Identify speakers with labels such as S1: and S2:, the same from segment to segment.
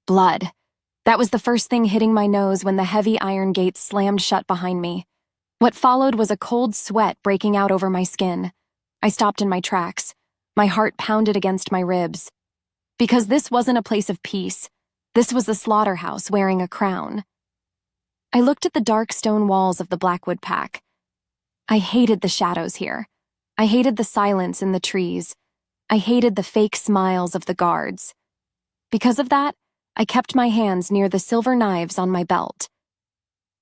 S1: Blood. That was the first thing hitting my nose when the heavy iron gates slammed shut behind me. What followed was a cold sweat breaking out over my skin. I stopped in my tracks. My heart pounded against my ribs. Because this wasn't a place of peace. This was the slaughterhouse wearing a crown. I looked at the dark stone walls of the Blackwood pack. I hated the shadows here. I hated the silence in the trees. I hated the fake smiles of the guards. Because of that, I kept my hands near the silver knives on my belt.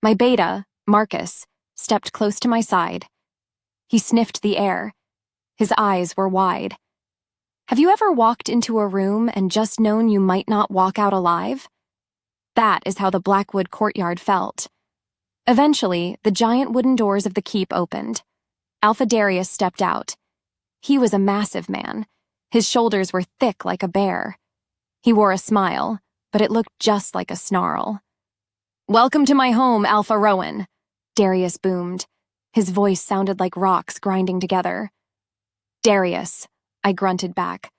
S1: My beta, Marcus, stepped close to my side. He sniffed the air. His eyes were wide. Have you ever walked into a room and just known you might not walk out alive? That is how the Blackwood courtyard felt. Eventually, the giant wooden doors of the keep opened. Alpha Darius stepped out. He was a massive man. His shoulders were thick like a bear. He wore a smile, but it looked just like a snarl. "Welcome to my home, Alpha Rowan," Darius boomed. His voice sounded like rocks grinding together. "Darius," I grunted back.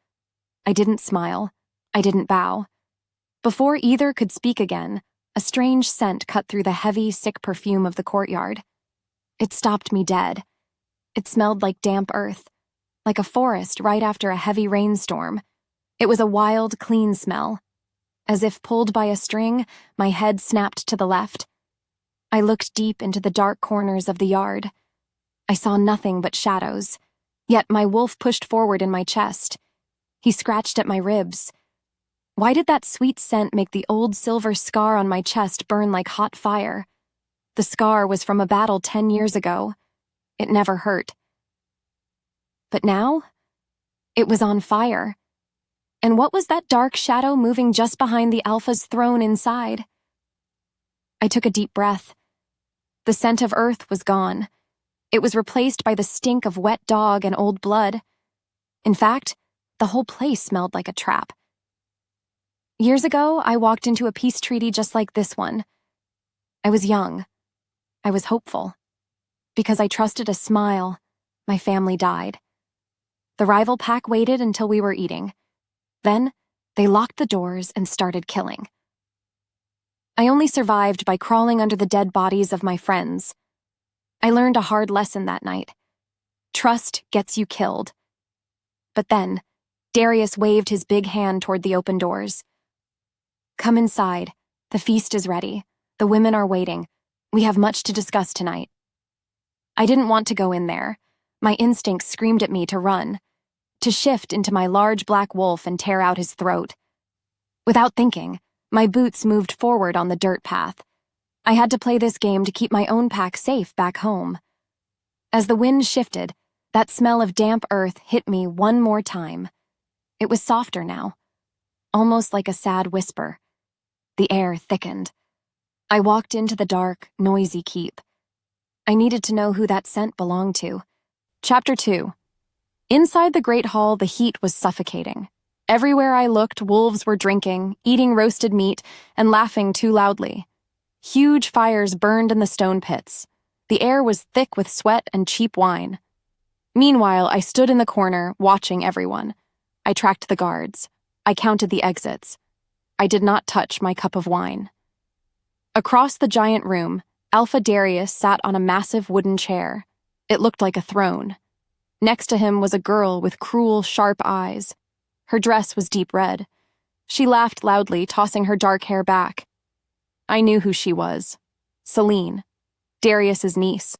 S1: I didn't smile. I didn't bow. Before either could speak again, a strange scent cut through the heavy, sick perfume of the courtyard. It stopped me dead. It smelled like damp earth, like a forest right after a heavy rainstorm. It was a wild, clean smell. As if pulled by a string, my head snapped to the left. I looked deep into the dark corners of the yard. I saw nothing but shadows, yet my wolf pushed forward in my chest. He scratched at my ribs. Why did that sweet scent make the old silver scar on my chest burn like hot fire? The scar was from a battle 10 years ago. It never hurt. But now, it was on fire. And what was that dark shadow moving just behind the Alpha's throne inside? I took a deep breath. The scent of earth was gone. It was replaced by the stink of wet dog and old blood. In fact, the whole place smelled like a trap. Years ago, I walked into a peace treaty just like this one. I was young. I was hopeful. Because I trusted a smile, my family died. The rival pack waited until we were eating. Then, they locked the doors and started killing. I only survived by crawling under the dead bodies of my friends. I learned a hard lesson that night. Trust gets you killed. But then, Darius waved his big hand toward the open doors. "Come inside. The feast is ready. The women are waiting. We have much to discuss tonight." I didn't want to go in there. My instincts screamed at me to run, to shift into my large black wolf and tear out his throat. Without thinking, my boots moved forward on the dirt path. I had to play this game to keep my own pack safe back home. As the wind shifted, that smell of damp earth hit me one more time. It was softer now, almost like a sad whisper. The air thickened. I walked into the dark, noisy keep. I needed to know who that scent belonged to. Chapter 2. Inside the Great Hall, the heat was suffocating. Everywhere I looked, wolves were drinking, eating roasted meat, and laughing too loudly. Huge fires burned in the stone pits. The air was thick with sweat and cheap wine. Meanwhile, I stood in the corner, watching everyone. I tracked the guards. I counted the exits. I did not touch my cup of wine. Across the giant room, Alpha Darius sat on a massive wooden chair. It looked like a throne. Next to him was a girl with cruel, sharp eyes. Her dress was deep red. She laughed loudly, tossing her dark hair back. I knew who she was. Selene, Darius's niece.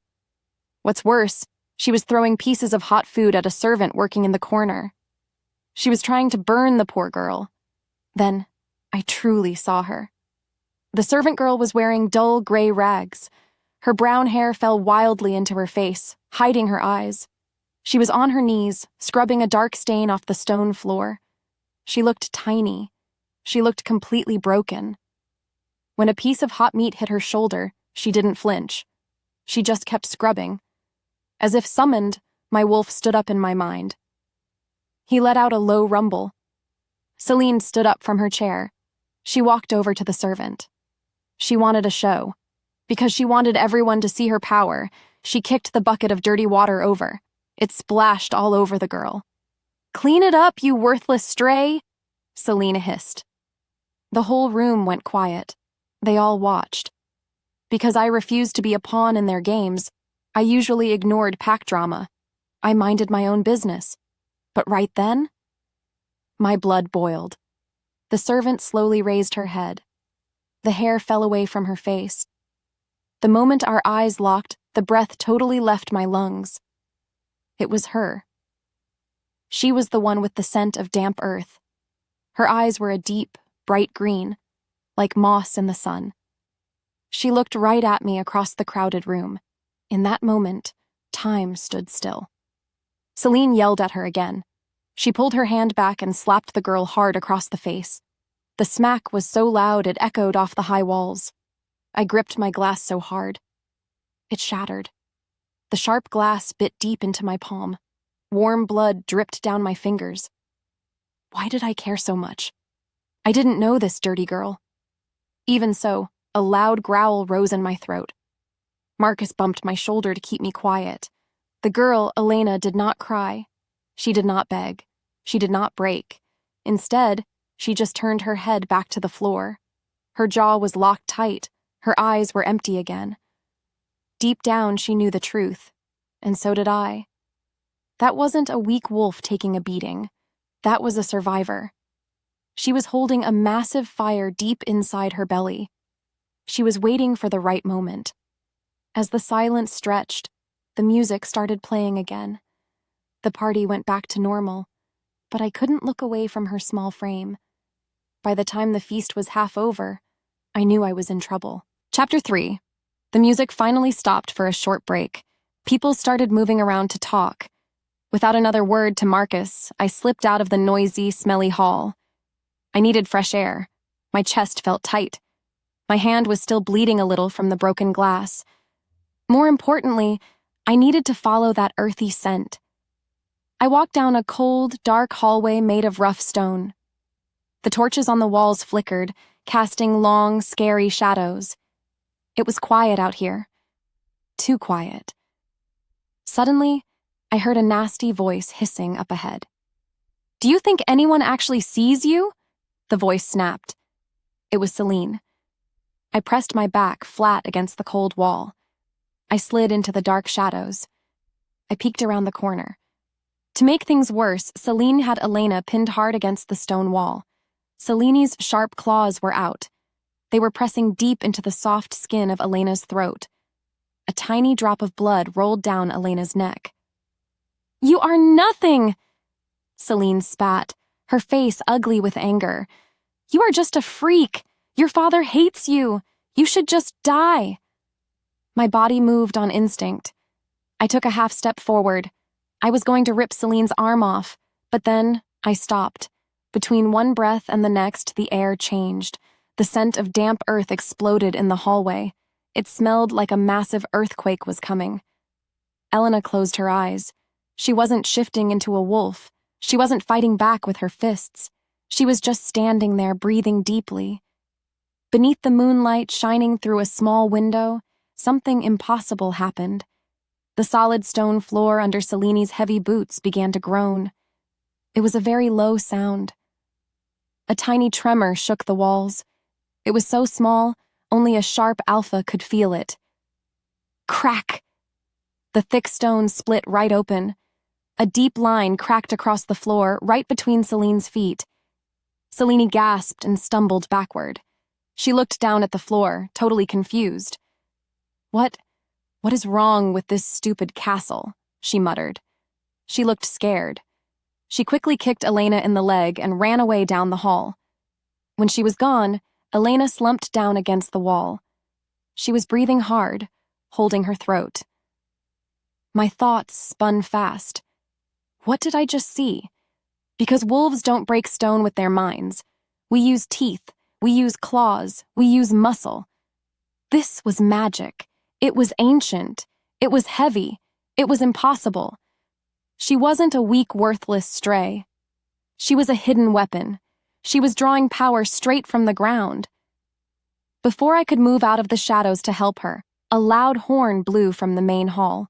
S1: What's worse, she was throwing pieces of hot food at a servant working in the corner. She was trying to burn the poor girl. Then, I truly saw her. The servant girl was wearing dull gray rags. Her brown hair fell wildly into her face, hiding her eyes. She was on her knees, scrubbing a dark stain off the stone floor. She looked tiny. She looked completely broken. When a piece of hot meat hit her shoulder, she didn't flinch. She just kept scrubbing. As if summoned, my wolf stood up in my mind. He let out a low rumble. Selene stood up from her chair. She walked over to the servant. She wanted a show. Because she wanted everyone to see her power, she kicked the bucket of dirty water over. It splashed all over the girl. "Clean it up, you worthless stray," Selene hissed. The whole room went quiet. They all watched. Because I refused to be a pawn in their games, I usually ignored pack drama. I minded my own business. But right then, my blood boiled. The servant slowly raised her head. The hair fell away from her face. The moment our eyes locked, the breath totally left my lungs. It was her. She was the one with the scent of damp earth. Her eyes were a deep, bright green, like moss in the sun. She looked right at me across the crowded room. In that moment, time stood still. Selene yelled at her again. She pulled her hand back and slapped the girl hard across the face. The smack was so loud it echoed off the high walls. I gripped my glass so hard. It shattered. The sharp glass bit deep into my palm. Warm blood dripped down my fingers. Why did I care so much? I didn't know this dirty girl. Even so, a loud growl rose in my throat. Marcus bumped my shoulder to keep me quiet. The girl, Elena, did not cry. She did not beg. She did not break. Instead, she just turned her head back to the floor. Her jaw was locked tight. Her eyes were empty again. Deep down, she knew the truth, and so did I. That wasn't a weak wolf taking a beating. That was a survivor. She was holding a massive fire deep inside her belly. She was waiting for the right moment. As the silence stretched, the music started playing again. The party went back to normal, but I couldn't look away from her small frame. By the time the feast was half over, I knew I was in trouble. Chapter 3. The music finally stopped for a short break. People started moving around to talk. Without another word to Marcus, I slipped out of the noisy, smelly hall. I needed fresh air. My chest felt tight. My hand was still bleeding a little from the broken glass. More importantly, I needed to follow that earthy scent. I walked down a cold, dark hallway made of rough stone. The torches on the walls flickered, casting long, scary shadows. It was quiet out here. Too quiet. Suddenly, I heard a nasty voice hissing up ahead. "Do you think anyone actually sees you?" The voice snapped. It was Selene. I pressed my back flat against the cold wall. I slid into the dark shadows. I peeked around the corner. To make things worse, Selene had Elena pinned hard against the stone wall. Selene's sharp claws were out. They were pressing deep into the soft skin of Elena's throat. A tiny drop of blood rolled down Elena's neck. "You are nothing!" Selene spat, her face ugly with anger. "You are just a freak. Your father hates you. You should just die." My body moved on instinct. I took a half step forward. I was going to rip Selene's arm off, but then I stopped. Between one breath and the next, the air changed. The scent of damp earth exploded in the hallway. It smelled like a massive earthquake was coming. Elena closed her eyes. She wasn't shifting into a wolf. She wasn't fighting back with her fists. She was just standing there, breathing deeply. Beneath the moonlight shining through a small window, something impossible happened. The solid stone floor under Selene's heavy boots began to groan. It was a very low sound. A tiny tremor shook the walls. It was so small, only a sharp Alpha could feel it. Crack! The thick stone split right open. A deep line cracked across the floor, right between Selene's feet. Selene gasped and stumbled backward. She looked down at the floor, totally confused. What is wrong with this stupid castle?" she muttered. She looked scared. She quickly kicked Elena in the leg and ran away down the hall. When she was gone, Elena slumped down against the wall. She was breathing hard, holding her throat. My thoughts spun fast. What did I just see? Because wolves don't break stone with their minds. We use teeth, we use claws, we use muscle. This was magic. It was ancient. It was heavy. It was impossible. She wasn't a weak, worthless stray. She was a hidden weapon. She was drawing power straight from the ground. Before I could move out of the shadows to help her, a loud horn blew from the main hall.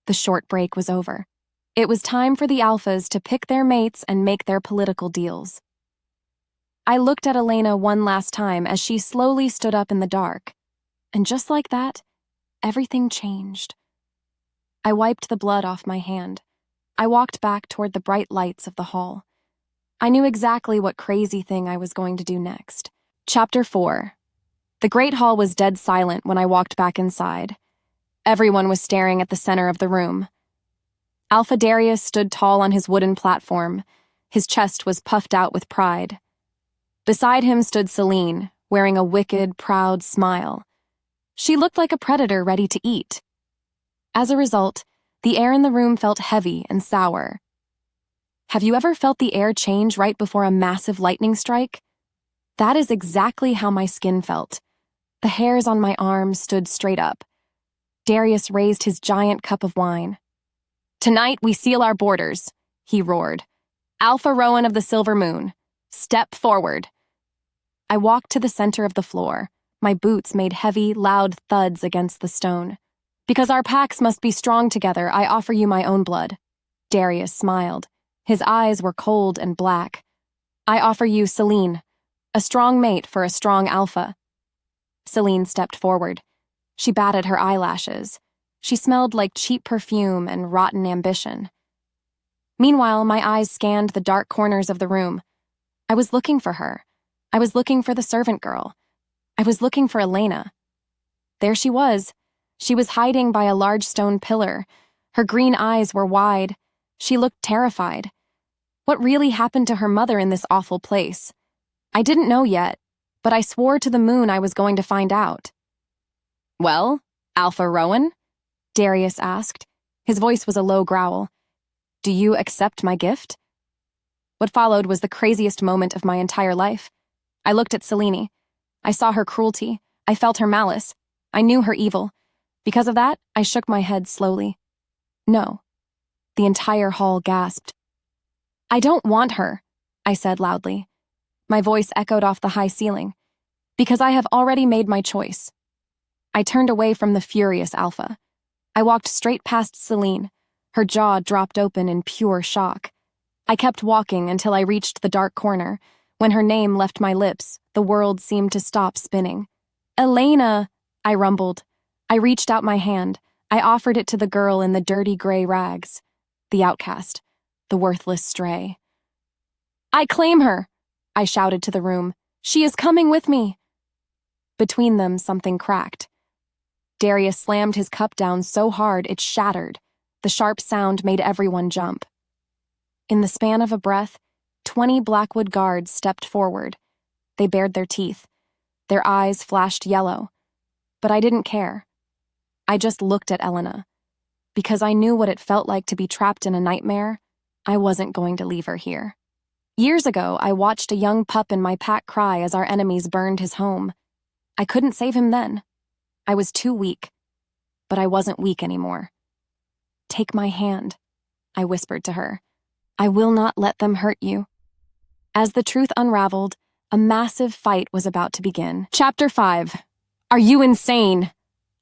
S1: The short break was over. It was time for the Alphas to pick their mates and make their political deals. I looked at Elena one last time as she slowly stood up in the dark. And just like that, everything changed. I wiped the blood off my hand. I walked back toward the bright lights of the hall. I knew exactly what crazy thing I was going to do next. Chapter 4. The Great Hall was dead silent when I walked back inside. Everyone was staring at the center of the room. Alpha Darius stood tall on his wooden platform. His chest was puffed out with pride. Beside him stood Selene, wearing a wicked, proud smile. She looked like a predator ready to eat. As a result, the air in the room felt heavy and sour. Have you ever felt the air change right before a massive lightning strike? That is exactly how my skin felt. The hairs on my arms stood straight up. Darius raised his giant cup of wine. "Tonight we seal our borders," he roared. "Alpha Rowan of the Silver Moon, step forward." I walked to the center of the floor. My boots made heavy, loud thuds against the stone. "Because our packs must be strong together, I offer you my own blood." Darius smiled. His eyes were cold and black. "I offer you Selene, a strong mate for a strong alpha." Selene stepped forward. She batted her eyelashes. She smelled like cheap perfume and rotten ambition. Meanwhile, my eyes scanned the dark corners of the room. I was looking for her. I was looking for the servant girl. I was looking for Elena. There she was. She was hiding by a large stone pillar. Her green eyes were wide. She looked terrified. What really happened to her mother in this awful place? I didn't know yet, but I swore to the moon I was going to find out. "Well, Alpha Rowan?" Darius asked. His voice was a low growl. "Do you accept my gift?" What followed was the craziest moment of my entire life. I looked at Selene. I saw her cruelty. I felt her malice. I knew her evil. Because of that, I shook my head slowly. "No." The entire hall gasped. "I don't want her," I said loudly. My voice echoed off the high ceiling. "Because I have already made my choice." I turned away from the furious Alpha. I walked straight past Selene. Her jaw dropped open in pure shock. I kept walking until I reached the dark corner. When her name left my lips, the world seemed to stop spinning. "Elena," I rumbled. I reached out my hand. I offered it to the girl in the dirty gray rags. The outcast. The worthless stray. "I claim her," I shouted to the room. "She is coming with me." Between them, something cracked. Darius slammed his cup down so hard it shattered. The sharp sound made everyone jump. In the span of a breath, 20 Blackwood guards stepped forward. They bared their teeth. Their eyes flashed yellow. But I didn't care. I just looked at Elena. Because I knew what it felt like to be trapped in a nightmare, I wasn't going to leave her here. Years ago, I watched a young pup in my pack cry as our enemies burned his home. I couldn't save him then. I was too weak. But I wasn't weak anymore. "Take my hand," I whispered to her. "I will not let them hurt you." As the truth unraveled, a massive fight was about to begin. Chapter 5. "Are you insane?"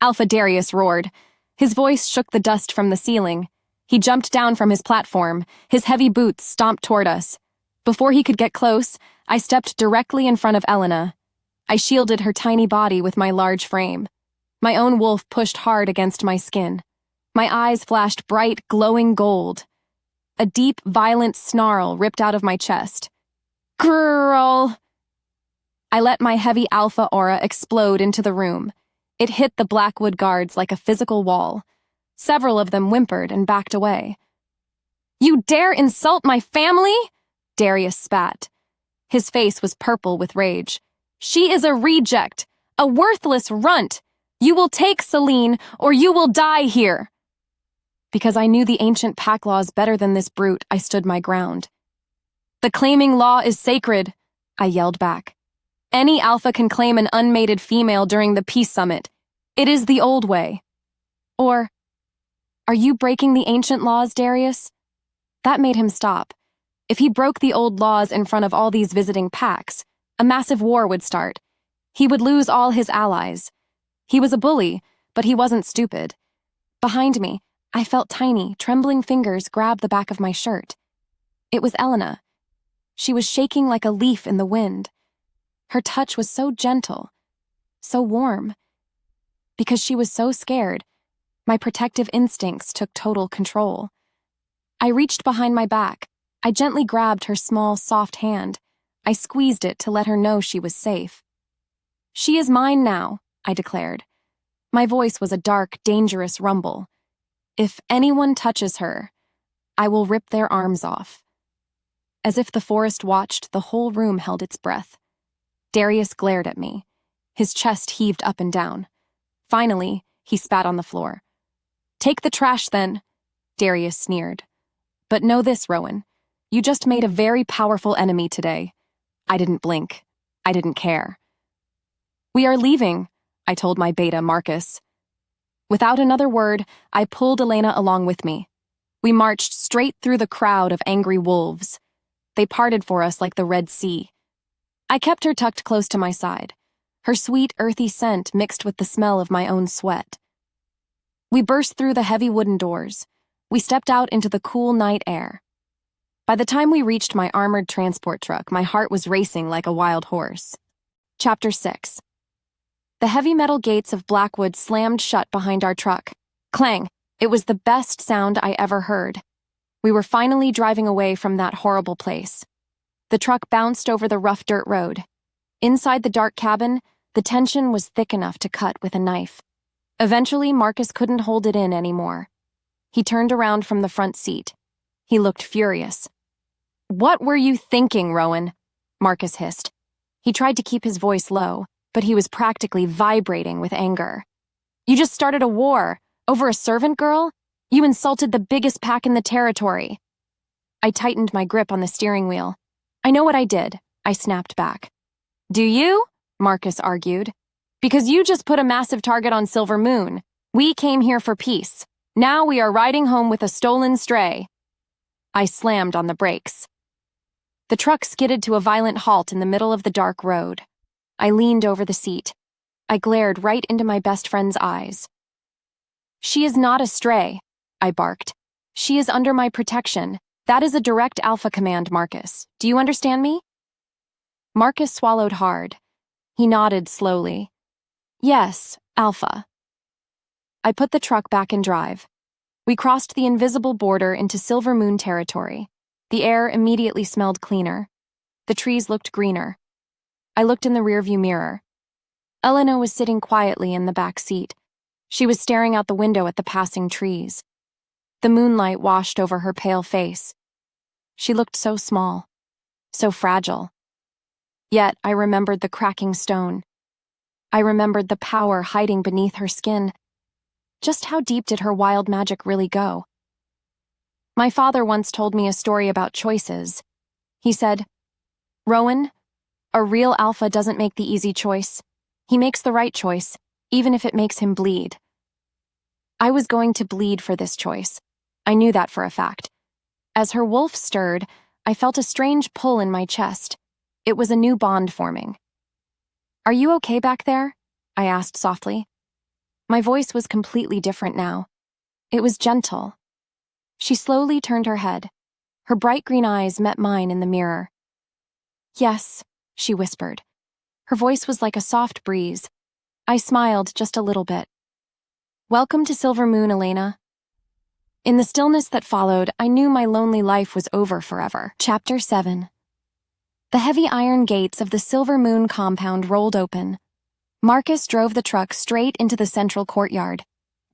S1: Alpha Darius roared. His voice shook the dust from the ceiling. He jumped down from his platform. His heavy boots stomped toward us. Before he could get close, I stepped directly in front of Elena. I shielded her tiny body with my large frame. My own wolf pushed hard against my skin. My eyes flashed bright, glowing gold. A deep, violent snarl ripped out of my chest. "Girl!" I let my heavy alpha aura explode into the room. It hit the Blackwood guards like a physical wall. Several of them whimpered and backed away. "You dare insult my family?" Darius spat. His face was purple with rage. "She is a reject, a worthless runt. You will take Selene, or you will die here." Because I knew the ancient pack laws better than this brute, I stood my ground. "The claiming law is sacred," I yelled back. "Any alpha can claim an unmated female during the peace summit. It is the old way." Or, "Are you breaking the ancient laws, Darius?" That made him stop. If he broke the old laws in front of all these visiting packs, a massive war would start. He would lose all his allies. He was a bully, but he wasn't stupid. Behind me, I felt tiny, trembling fingers grab the back of my shirt. It was Elena. She was shaking like a leaf in the wind. Her touch was so gentle, so warm. Because she was so scared, my protective instincts took total control. I reached behind my back. I gently grabbed her small, soft hand. I squeezed it to let her know she was safe. "She is mine now," I declared. My voice was a dark, dangerous rumble. "If anyone touches her, I will rip their arms off." As if the forest watched, the whole room held its breath. Darius glared at me. His chest heaved up and down. Finally, he spat on the floor. "Take the trash, then," Darius sneered. "But know this, Rowan. You just made a very powerful enemy today." I didn't blink. I didn't care. "We are leaving," I told my beta, Marcus. Without another word, I pulled Elena along with me. We marched straight through the crowd of angry wolves. They parted for us like the Red Sea. I kept her tucked close to my side. Her sweet, earthy scent mixed with the smell of my own sweat. We burst through the heavy wooden doors. We stepped out into the cool night air. By the time we reached my armored transport truck, my heart was racing like a wild horse. Chapter 6. The heavy metal gates of Blackwood slammed shut behind our truck. Clang! It was the best sound I ever heard. We were finally driving away from that horrible place. The truck bounced over the rough dirt road. Inside the dark cabin, the tension was thick enough to cut with a knife. Eventually, Marcus couldn't hold it in anymore. He turned around from the front seat. He looked furious. "What were you thinking, Rowan?" Marcus hissed. He tried to keep his voice low, but he was practically vibrating with anger. "You just started a war over a servant girl? You insulted the biggest pack in the territory." I tightened my grip on the steering wheel. "I know what I did," I snapped back. "Do you?" Marcus argued. "Because you just put a massive target on Silver Moon. We came here for peace. Now we are riding home with a stolen stray." I slammed on the brakes. The truck skidded to a violent halt in the middle of the dark road. I leaned over the seat. I glared right into my best friend's eyes. "She is not a stray," I barked. "She is under my protection. That is a direct Alpha command, Marcus. Do you understand me?" Marcus swallowed hard. He nodded slowly. "Yes, Alpha." I put the truck back in drive. We crossed the invisible border into Silver Moon territory. The air immediately smelled cleaner. The trees looked greener. I looked in the rearview mirror. Elena was sitting quietly in the back seat. She was staring out the window at the passing trees. The moonlight washed over her pale face. She looked so small, so fragile. Yet I remembered the cracking stone. I remembered the power hiding beneath her skin. Just how deep did her wild magic really go? My father once told me a story about choices. He said, "Rowan, a real Alpha doesn't make the easy choice. He makes the right choice, even if it makes him bleed." I was going to bleed for this choice. I knew that for a fact. As her wolf stirred, I felt a strange pull in my chest. It was a new bond forming. "Are you okay back there?" I asked softly. My voice was completely different now. It was gentle. She slowly turned her head. Her bright green eyes met mine in the mirror. "Yes," she whispered. Her voice was like a soft breeze. I smiled just a little bit. "Welcome to Silver Moon, Elena." In the stillness that followed, I knew my lonely life was over forever. Chapter 7. The heavy iron gates of the Silver Moon compound rolled open. Marcus drove the truck straight into the central courtyard.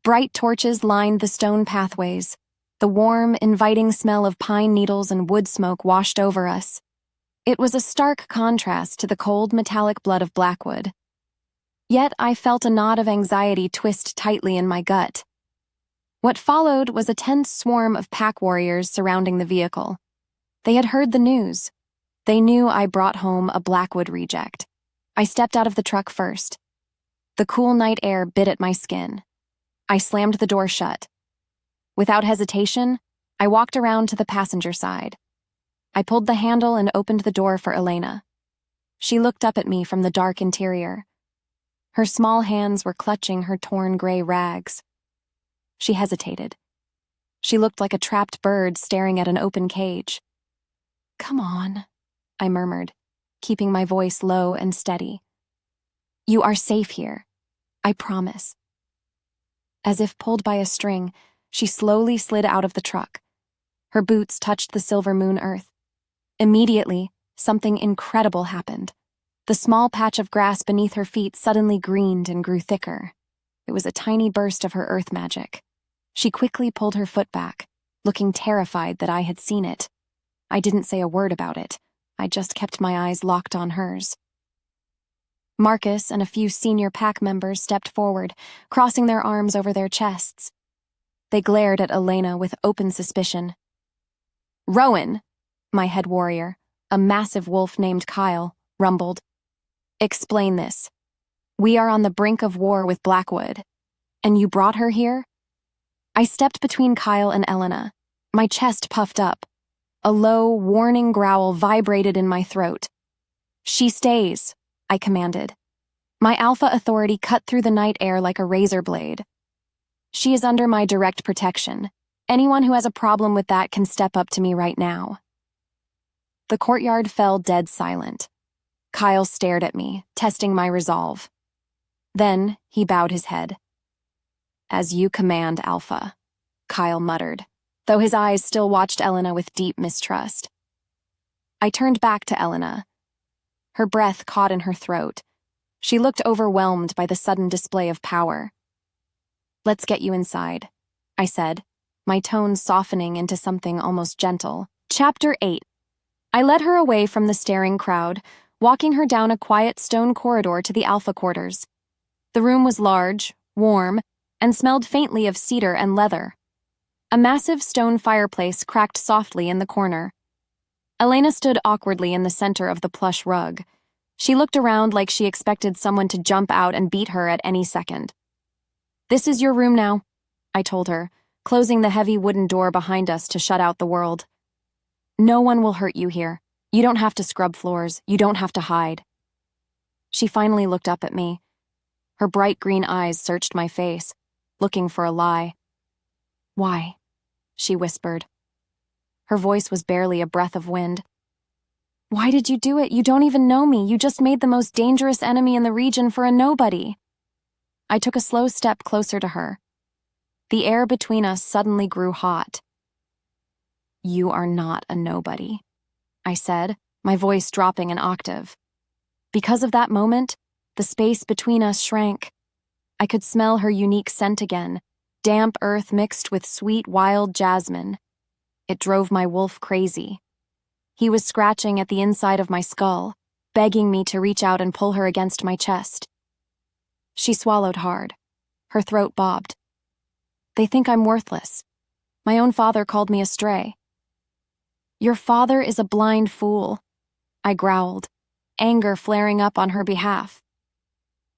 S1: Bright torches lined the stone pathways. The warm, inviting smell of pine needles and wood smoke washed over us. It was a stark contrast to the cold, metallic blood of Blackwood. Yet I felt a knot of anxiety twist tightly in my gut. What followed was a tense swarm of pack warriors surrounding the vehicle. They had heard the news. They knew I brought home a Blackwood reject. I stepped out of the truck first. The cool night air bit at my skin. I slammed the door shut. Without hesitation, I walked around to the passenger side. I pulled the handle and opened the door for Elena. She looked up at me from the dark interior. Her small hands were clutching her torn gray rags. She hesitated. She looked like a trapped bird staring at an open cage. "Come on," I murmured, keeping my voice low and steady. You are safe here. I promise. As if pulled by a string, she slowly slid out of the truck. Her boots touched the silver moon earth. Immediately, something incredible happened. The small patch of grass beneath her feet suddenly greened and grew thicker. It was a tiny burst of her earth magic. She quickly pulled her foot back, looking terrified that I had seen it. I didn't say a word about it. I just kept my eyes locked on hers. Marcus and a few senior pack members stepped forward, crossing their arms over their chests. They glared at Elena with open suspicion. Rowan, my head warrior, a massive wolf named Kyle, rumbled. Explain this. We are on the brink of war with Blackwood. And you brought her here? I stepped between Kyle and Elena, my chest puffed up. A low, warning growl vibrated in my throat. She stays, I commanded. My alpha authority cut through the night air like a razor blade. She is under my direct protection. Anyone who has a problem with that can step up to me right now. The courtyard fell dead silent. Kyle stared at me, testing my resolve. Then he bowed his head. As you command, Alpha, Kyle muttered, though his eyes still watched Elena with deep mistrust. I turned back to Elena. Her breath caught in her throat. She looked overwhelmed by the sudden display of power. Let's get you inside, I said, my tone softening into something almost gentle. Chapter 8. I led her away from the staring crowd, walking her down a quiet stone corridor to the Alpha quarters. The room was large, warm, and smelled faintly of cedar and leather. A massive stone fireplace cracked softly in the corner. Elena stood awkwardly in the center of the plush rug. She looked around like she expected someone to jump out and beat her at any second. This is your room now, I told her, closing the heavy wooden door behind us to shut out the world. No one will hurt you here. You don't have to scrub floors. You don't have to hide. She finally looked up at me. Her bright green eyes searched my face, looking for a lie. Why? She whispered. Her voice was barely a breath of wind. Why did you do it? You don't even know me. You just made the most dangerous enemy in the region for a nobody. I took a slow step closer to her. The air between us suddenly grew hot. You are not a nobody, I said, my voice dropping an octave. Because of that moment, the space between us shrank. I could smell her unique scent again, damp earth mixed with sweet wild jasmine. It drove my wolf crazy. He was scratching at the inside of my skull, begging me to reach out and pull her against my chest. She swallowed hard. Her throat bobbed. They think I'm worthless. My own father called me a stray. Your father is a blind fool, I growled, anger flaring up on her behalf.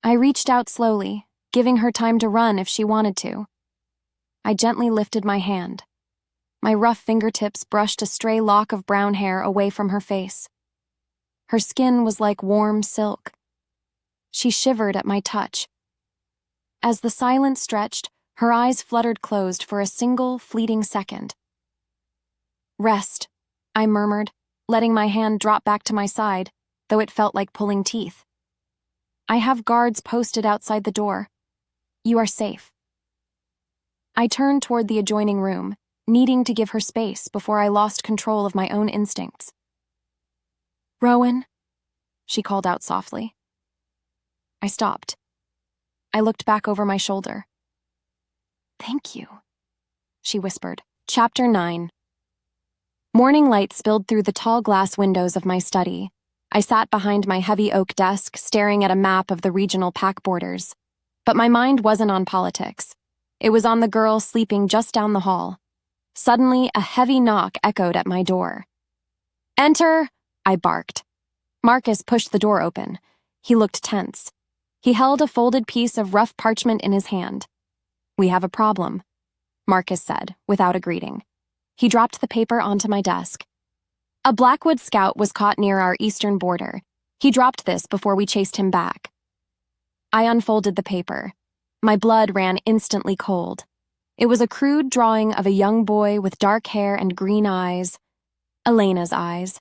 S1: I reached out slowly, giving her time to run if she wanted to. I gently lifted my hand. My rough fingertips brushed a stray lock of brown hair away from her face. Her skin was like warm silk. She shivered at my touch. As the silence stretched, her eyes fluttered closed for a single, fleeting second. Rest, I murmured, letting my hand drop back to my side, though it felt like pulling teeth. I have guards posted outside the door. You are safe. I turned toward the adjoining room, needing to give her space before I lost control of my own instincts. Rowan, she called out softly. I stopped. I looked back over my shoulder. Thank you, she whispered. Chapter 9. Morning light spilled through the tall glass windows of my study. I sat behind my heavy oak desk, staring at a map of the regional pack borders. But my mind wasn't on politics. It was on the girl sleeping just down the hall. Suddenly, a heavy knock echoed at my door. Enter, I barked. Marcus pushed the door open. He looked tense. He held a folded piece of rough parchment in his hand. We have a problem, Marcus said, without a greeting. He dropped the paper onto my desk. A Blackwood scout was caught near our eastern border. He dropped this before we chased him back. I unfolded the paper. My blood ran instantly cold. It was a crude drawing of a young boy with dark hair and green eyes. Elena's eyes.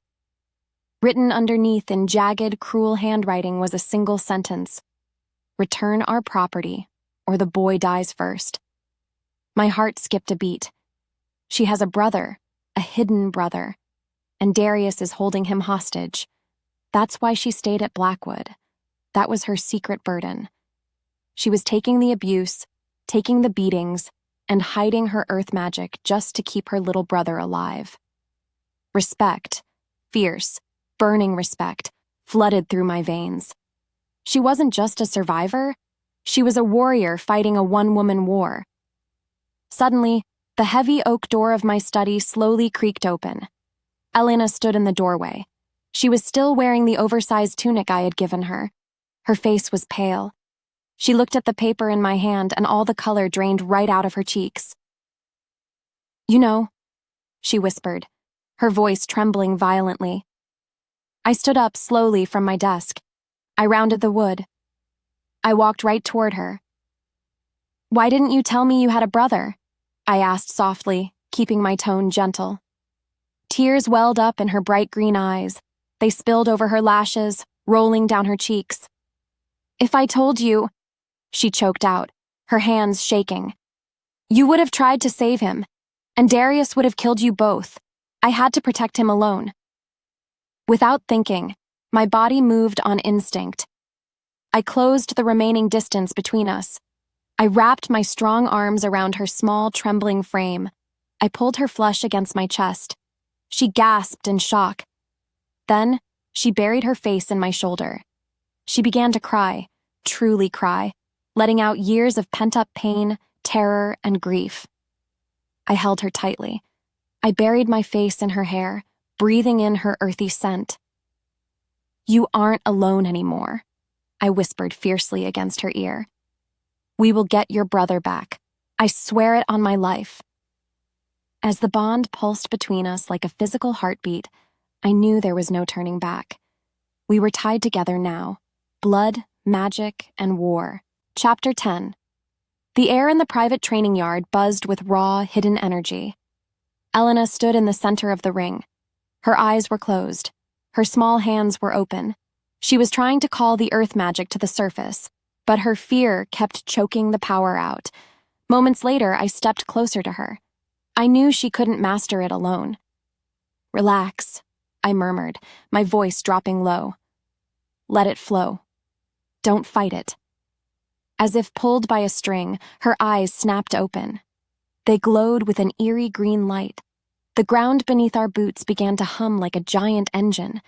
S1: Written underneath in jagged, cruel handwriting was a single sentence: "Return our property, or the boy dies first." My heart skipped a beat. She has a brother, a hidden brother, and Darius is holding him hostage. That's why she stayed at Blackwood. That was her secret burden. She was taking the abuse, taking the beatings, and hiding her earth magic just to keep her little brother alive. Respect, fierce, burning respect, flooded through my veins. She wasn't just a survivor, she was a warrior fighting a one-woman war. Suddenly, the heavy oak door of my study slowly creaked open. Elena stood in the doorway. She was still wearing the oversized tunic I had given her. Her face was pale. She looked at the paper in my hand and all the color drained right out of her cheeks. "You know," she whispered, her voice trembling violently. I stood up slowly from my desk. I rounded the wood. I walked right toward her. "Why didn't you tell me you had a brother?" I asked softly, keeping my tone gentle. Tears welled up in her bright green eyes. They spilled over her lashes, rolling down her cheeks. "If I told you," she choked out, her hands shaking, "you would have tried to save him, and Darius would have killed you both. I had to protect him alone." Without thinking, my body moved on instinct. I closed the remaining distance between us. I wrapped my strong arms around her small, trembling frame. I pulled her flush against my chest. She gasped in shock. Then, she buried her face in my shoulder. She began to cry, truly cry, letting out years of pent-up pain, terror, and grief. I held her tightly. I buried my face in her hair, breathing in her earthy scent. "You aren't alone anymore," I whispered fiercely against her ear. "We will get your brother back. I swear it on my life." As the bond pulsed between us like a physical heartbeat, I knew there was no turning back. We were tied together now. Blood, magic, and war. Chapter 10. The air in the private training yard buzzed with raw, hidden energy. Elena stood in the center of the ring. Her eyes were closed. Her small hands were open. She was trying to call the earth magic to the surface, but her fear kept choking the power out. Moments later, I stepped closer to her. I knew she couldn't master it alone. "Relax," I murmured, my voice dropping low. "Let it flow. Don't fight it." As if pulled by a string, her eyes snapped open. They glowed with an eerie green light. The ground beneath our boots began to hum like a giant engine.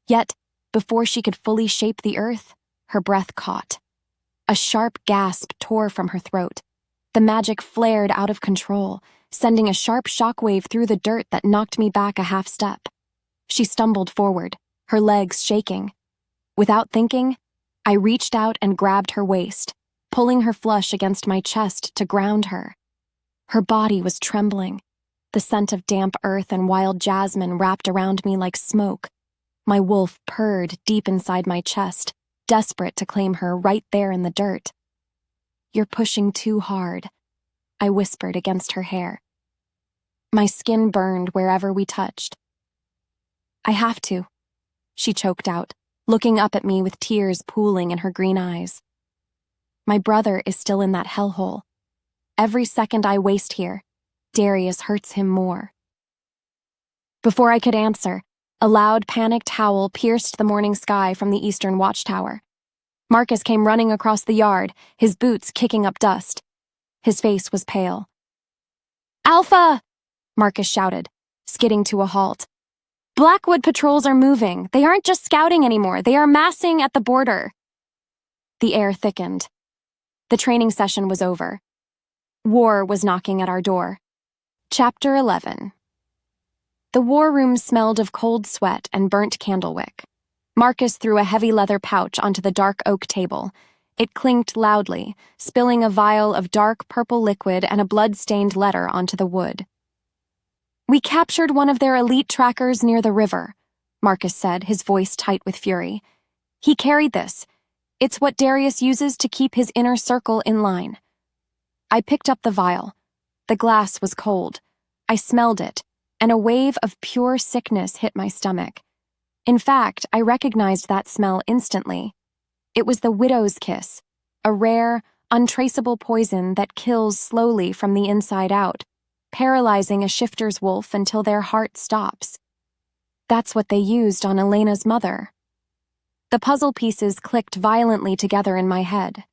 S1: Yet, before she could fully shape the earth, her breath caught. A sharp gasp tore from her throat. The magic flared out of control, sending a sharp shockwave through the dirt that knocked me back a half step. She stumbled forward, her legs shaking. Without thinking, I reached out and grabbed her waist, pulling her flush against my chest to ground her. Her body was trembling. The scent of damp earth and wild jasmine wrapped around me like smoke. My wolf purred deep inside my chest, desperate to claim her right there in the dirt. "You're pushing too hard," I whispered against her hair. My skin burned wherever we touched. "I have to," she choked out, looking up at me with tears pooling in her green eyes. "My brother is still in that hellhole. Every second I waste here, Darius hurts him more." Before I could answer, a loud, panicked howl pierced the morning sky from the eastern watchtower. Marcus came running across the yard, his boots kicking up dust. His face was pale. "Alpha!" Marcus shouted, skidding to a halt. "Blackwood patrols are moving. They aren't just scouting anymore. They are massing at the border." The air thickened. The training session was over. War was knocking at our door. Chapter 11. The war room smelled of cold sweat and burnt candlewick. Marcus threw a heavy leather pouch onto the dark oak table. It clinked loudly, spilling a vial of dark purple liquid and a blood-stained letter onto the wood. "We captured one of their elite trackers near the river," Marcus said, his voice tight with fury. "He carried this. It's what Darius uses to keep his inner circle in line." I picked up the vial. The glass was cold. I smelled it, and a wave of pure sickness hit my stomach. In fact, I recognized that smell instantly. It was the widow's kiss, a rare, untraceable poison that kills slowly from the inside out, paralyzing a shifter's wolf until their heart stops. That's what they used on Elena's mother. The puzzle pieces clicked violently together in my head.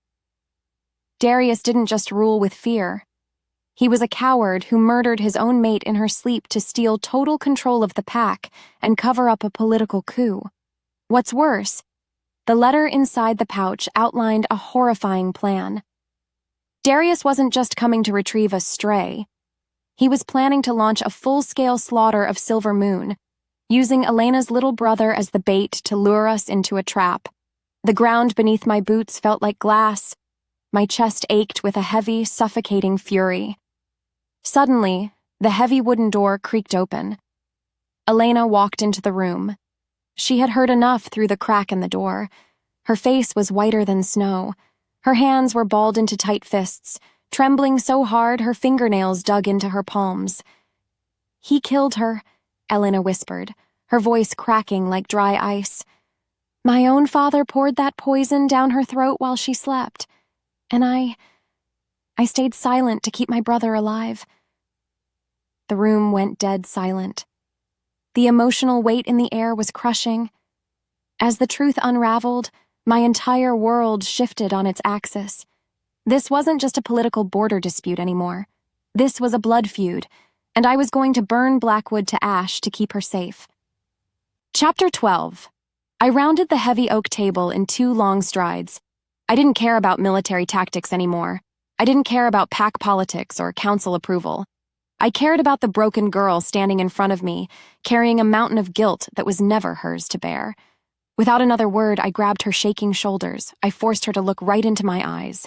S1: Darius didn't just rule with fear. He was a coward who murdered his own mate in her sleep to steal total control of the pack and cover up a political coup. What's worse, the letter inside the pouch outlined a horrifying plan. Darius wasn't just coming to retrieve a stray. He was planning to launch a full-scale slaughter of Silver Moon, using Elena's little brother as the bait to lure us into a trap. The ground beneath my boots felt like glass. My chest ached with a heavy, suffocating fury. Suddenly, the heavy wooden door creaked open. Elena walked into the room. She had heard enough through the crack in the door. Her face was whiter than snow. Her hands were balled into tight fists, trembling so hard her fingernails dug into her palms. "He killed her," Elena whispered, her voice cracking like dry ice. "My own father poured that poison down her throat while she slept. And I stayed silent to keep my brother alive." The room went dead silent. The emotional weight in the air was crushing. As the truth unraveled, my entire world shifted on its axis. This wasn't just a political border dispute anymore. This was a blood feud, and I was going to burn Blackwood to ash to keep her safe. Chapter 12. I rounded the heavy oak table in 2 long strides. I didn't care about military tactics anymore. I didn't care about pack politics or council approval. I cared about the broken girl standing in front of me, carrying a mountain of guilt that was never hers to bear. Without another word, I grabbed her shaking shoulders. I forced her to look right into my eyes.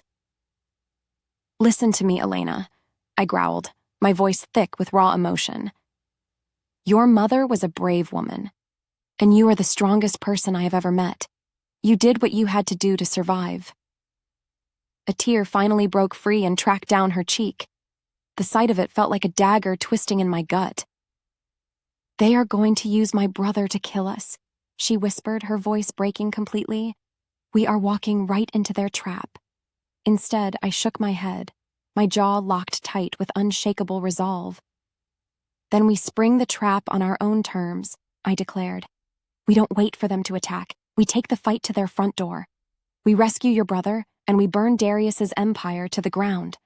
S1: "Listen to me, Elena," I growled, my voice thick with raw emotion. "Your mother was a brave woman, and you are the strongest person I have ever met. You did what you had to do to survive." A tear finally broke free and tracked down her cheek. The sight of it felt like a dagger twisting in my gut. "They are going to use my brother to kill us," she whispered, her voice breaking completely. "We are walking right into their trap." Instead, I shook my head, my jaw locked tight with unshakable resolve. "Then we spring the trap on our own terms," I declared. "We don't wait for them to attack. We take the fight to their front door. We rescue your brother, and we burn Darius's empire to the ground."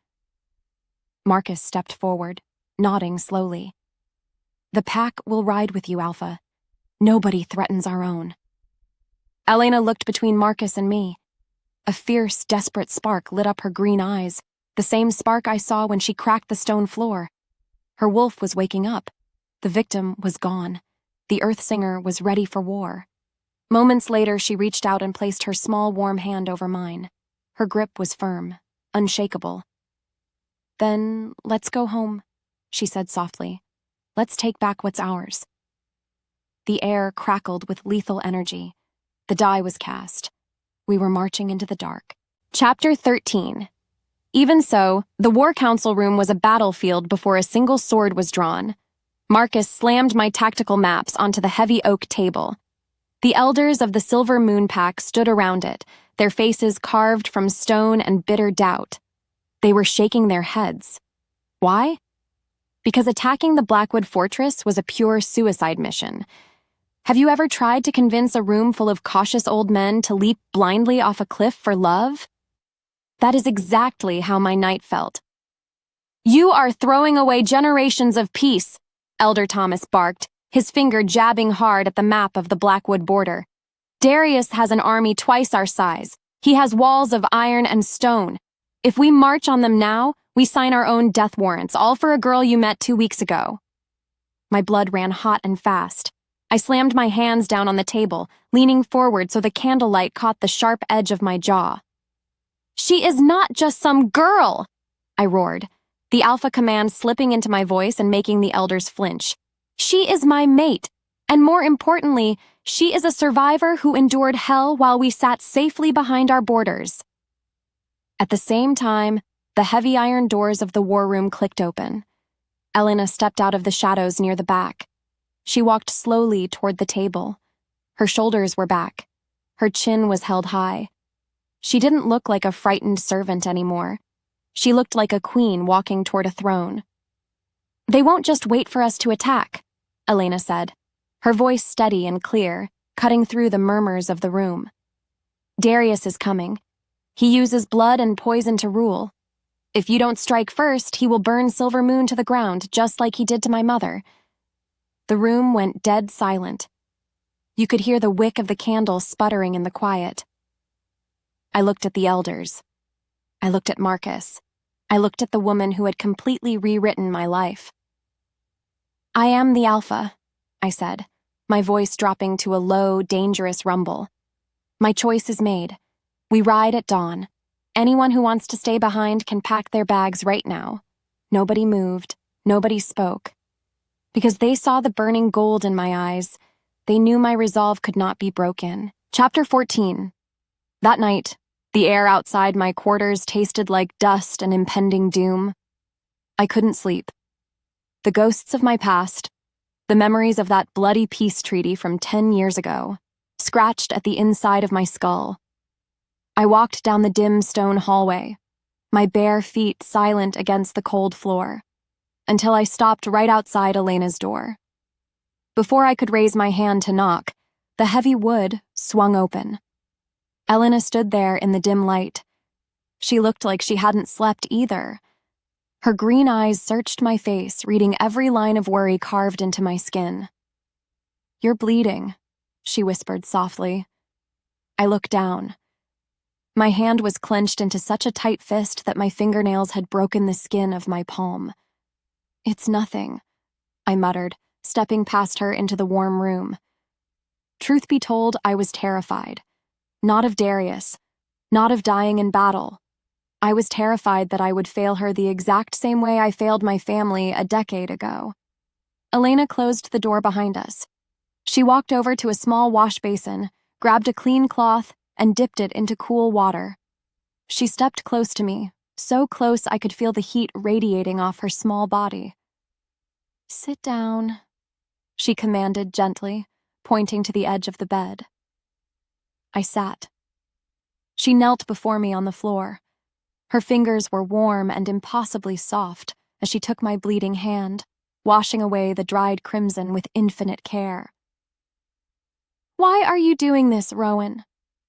S1: Marcus stepped forward, nodding slowly. "The pack will ride with you, Alpha. Nobody threatens our own." Elena looked between Marcus and me. A fierce, desperate spark lit up her green eyes, the same spark I saw when she cracked the stone floor. Her wolf was waking up. The victim was gone. The Earthsinger was ready for war. Moments later, she reached out and placed her small, warm hand over mine. Her grip was firm, unshakable. "Then let's go home," she said softly. "Let's take back what's ours." The air crackled with lethal energy. The die was cast. We were marching into the dark. Chapter 13. Even so, the War Council room was a battlefield before a single sword was drawn. Marcus slammed my tactical maps onto the heavy oak table. The elders of the Silver Moon Pack stood around it, their faces carved from stone and bitter doubt. They were shaking their heads. Why? Because attacking the Blackwood fortress was a pure suicide mission. Have you ever tried to convince a room full of cautious old men to leap blindly off a cliff for love? That is exactly how my night felt. "You are throwing away generations of peace," Elder Thomas barked, his finger jabbing hard at the map of the Blackwood border. "Darius has an army twice our size. He has walls of iron and stone. If we march on them now, we sign our own death warrants, all for a girl you met 2 weeks ago." My blood ran hot and fast. I slammed my hands down on the table, leaning forward so the candlelight caught the sharp edge of my jaw. "She is not just some girl!" I roared, the Alpha command slipping into my voice and making the elders flinch. "She is my mate, and more importantly, she is a survivor who endured hell while we sat safely behind our borders." At the same time, the heavy iron doors of the war room clicked open. Elena stepped out of the shadows near the back. She walked slowly toward the table. Her shoulders were back. Her chin was held high. She didn't look like a frightened servant anymore. She looked like a queen walking toward a throne. "They won't just wait for us to attack," Elena said, her voice steady and clear, cutting through the murmurs of the room. "Darius is coming. He uses blood and poison to rule. If you don't strike first, he will burn Silver Moon to the ground, just like he did to my mother." The room went dead silent. You could hear the wick of the candle sputtering in the quiet. I looked at the elders. I looked at Marcus. I looked at the woman who had completely rewritten my life. "I am the Alpha," I said, my voice dropping to a low, dangerous rumble. "My choice is made. We ride at dawn. Anyone who wants to stay behind can pack their bags right now." Nobody moved. Nobody spoke. Because they saw the burning gold in my eyes, they knew my resolve could not be broken. Chapter 14. That night, the air outside my quarters tasted like dust and impending doom. I couldn't sleep. The ghosts of my past, the memories of that bloody peace treaty from 10 years ago, scratched at the inside of my skull. I walked down the dim stone hallway, my bare feet silent against the cold floor, until I stopped right outside Elena's door. Before I could raise my hand to knock, the heavy wood swung open. Elena stood there in the dim light. She looked like she hadn't slept either. Her green eyes searched my face, reading every line of worry carved into my skin. "You're bleeding," she whispered softly. I looked down. My hand was clenched into such a tight fist that my fingernails had broken the skin of my palm. "It's nothing," I muttered, stepping past her into the warm room. Truth be told, I was terrified. Not of Darius, not of dying in battle. I was terrified that I would fail her the exact same way I failed my family a decade ago. Elena closed the door behind us. She walked over to a small wash basin, grabbed a clean cloth, and dipped it into cool water. She stepped close to me, so close I could feel the heat radiating off her small body. "Sit down," she commanded gently, pointing to the edge of the bed. I sat. She knelt before me on the floor. Her fingers were warm and impossibly soft as she took my bleeding hand, washing away the dried crimson with infinite care. "Why are you doing this, Rowan?"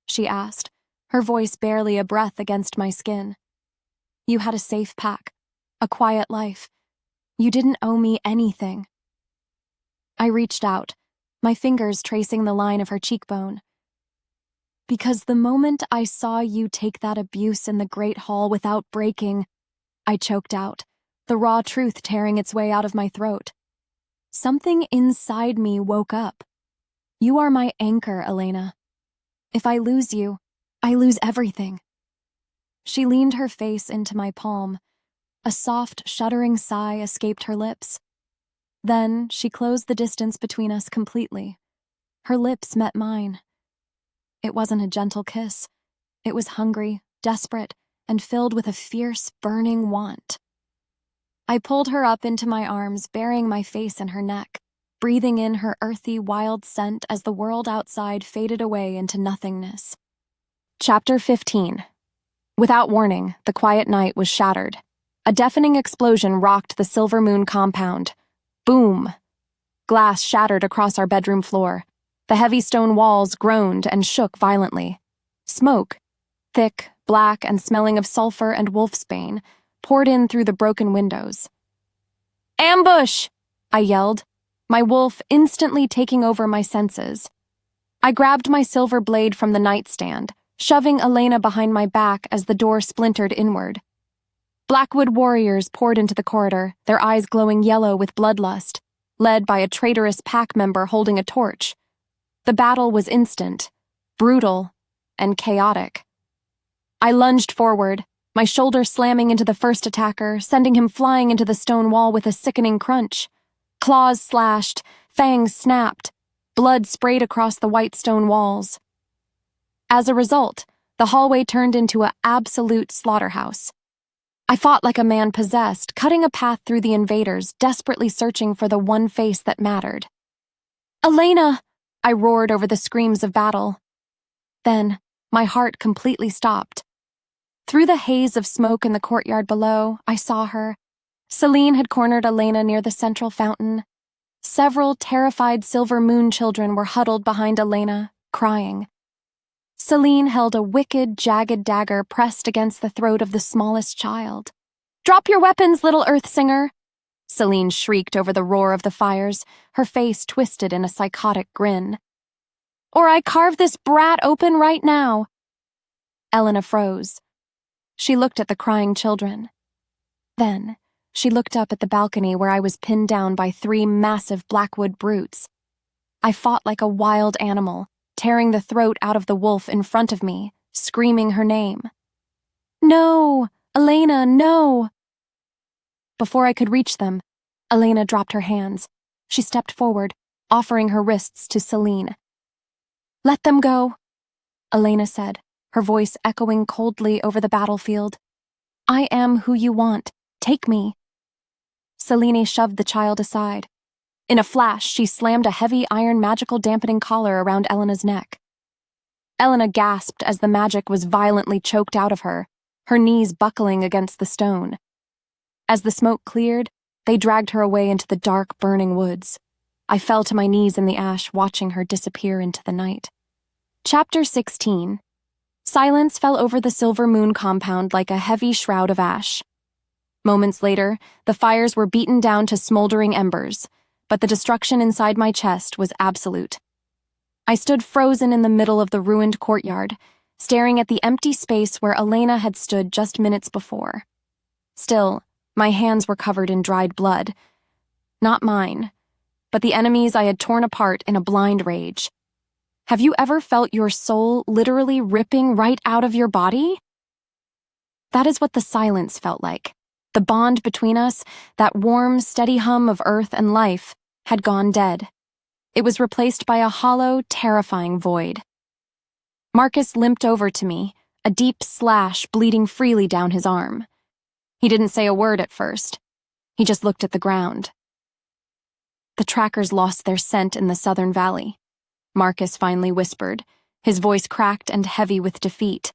S1: she asked, her voice barely a breath against my skin. "You had a safe pack, a quiet life. You didn't owe me anything." I reached out, my fingers tracing the line of her cheekbone. "Because the moment I saw you take that abuse in the Great Hall without breaking," I choked out, the raw truth tearing its way out of my throat. Something inside me woke up. "You are my anchor, Elena. If I lose you, I lose everything." She leaned her face into my palm. A soft, shuddering sigh escaped her lips. Then she closed the distance between us completely. Her lips met mine. It wasn't a gentle kiss. It was hungry, desperate, and filled with a fierce, burning want. I pulled her up into my arms, burying my face in her neck, breathing in her earthy, wild scent as the world outside faded away into nothingness. Chapter 15. Without warning, the quiet night was shattered. A deafening explosion rocked the Silver Moon compound. Boom! Glass shattered across our bedroom floor. The heavy stone walls groaned and shook violently. Smoke, thick, black, and smelling of sulfur and wolfsbane, poured in through the broken windows. "Ambush!" I yelled, my wolf instantly taking over my senses. I grabbed my silver blade from the nightstand, shoving Elena behind my back as the door splintered inward. Blackwood warriors poured into the corridor, their eyes glowing yellow with bloodlust, led by a traitorous pack member holding a torch. The battle was instant, brutal, and chaotic. I lunged forward, my shoulder slamming into the first attacker, sending him flying into the stone wall with a sickening crunch. Claws slashed, fangs snapped, blood sprayed across the white stone walls. As a result, the hallway turned into an absolute slaughterhouse. I fought like a man possessed, cutting a path through the invaders, desperately searching for the one face that mattered. "Elena!" I roared over the screams of battle. Then, my heart completely stopped. Through the haze of smoke in the courtyard below, I saw her. Selene had cornered Elena near the central fountain. Several terrified silver moon children were huddled behind Elena, crying. Selene held a wicked, jagged dagger pressed against the throat of the smallest child. "Drop your weapons, little earth singer!" Selene shrieked over the roar of the fires, her face twisted in a psychotic grin. "Or I carve this brat open right now!" Elena froze. She looked at the crying children. Then, she looked up at the balcony where I was pinned down by 3 massive Blackwood brutes. I fought like a wild animal, tearing the throat out of the wolf in front of me, screaming her name. "No! Elena, no!" Before I could reach them, Elena dropped her hands. She stepped forward, offering her wrists to Selene. "Let them go," Elena said, her voice echoing coldly over the battlefield. "I am who you want. Take me." Selene shoved the child aside. In a flash, she slammed a heavy iron magical dampening collar around Elena's neck. Elena gasped as the magic was violently choked out of her, her knees buckling against the stone. As the smoke cleared, they dragged her away into the dark, burning woods. I fell to my knees in the ash, watching her disappear into the night. Chapter 16. Silence fell over the Silver Moon compound like a heavy shroud of ash. Moments later, the fires were beaten down to smoldering embers, but the destruction inside my chest was absolute. I stood frozen in the middle of the ruined courtyard, staring at the empty space where Elena had stood just minutes before. Still, my hands were covered in dried blood. Not mine, but the enemies I had torn apart in a blind rage. Have you ever felt your soul literally ripping right out of your body? That is what the silence felt like. The bond between us, that warm, steady hum of earth and life, had gone dead. It was replaced by a hollow, terrifying void. Marcus limped over to me, a deep slash bleeding freely down his arm. He didn't say a word at first. He just looked at the ground. "The trackers lost their scent in the southern valley," Marcus finally whispered, his voice cracked and heavy with defeat.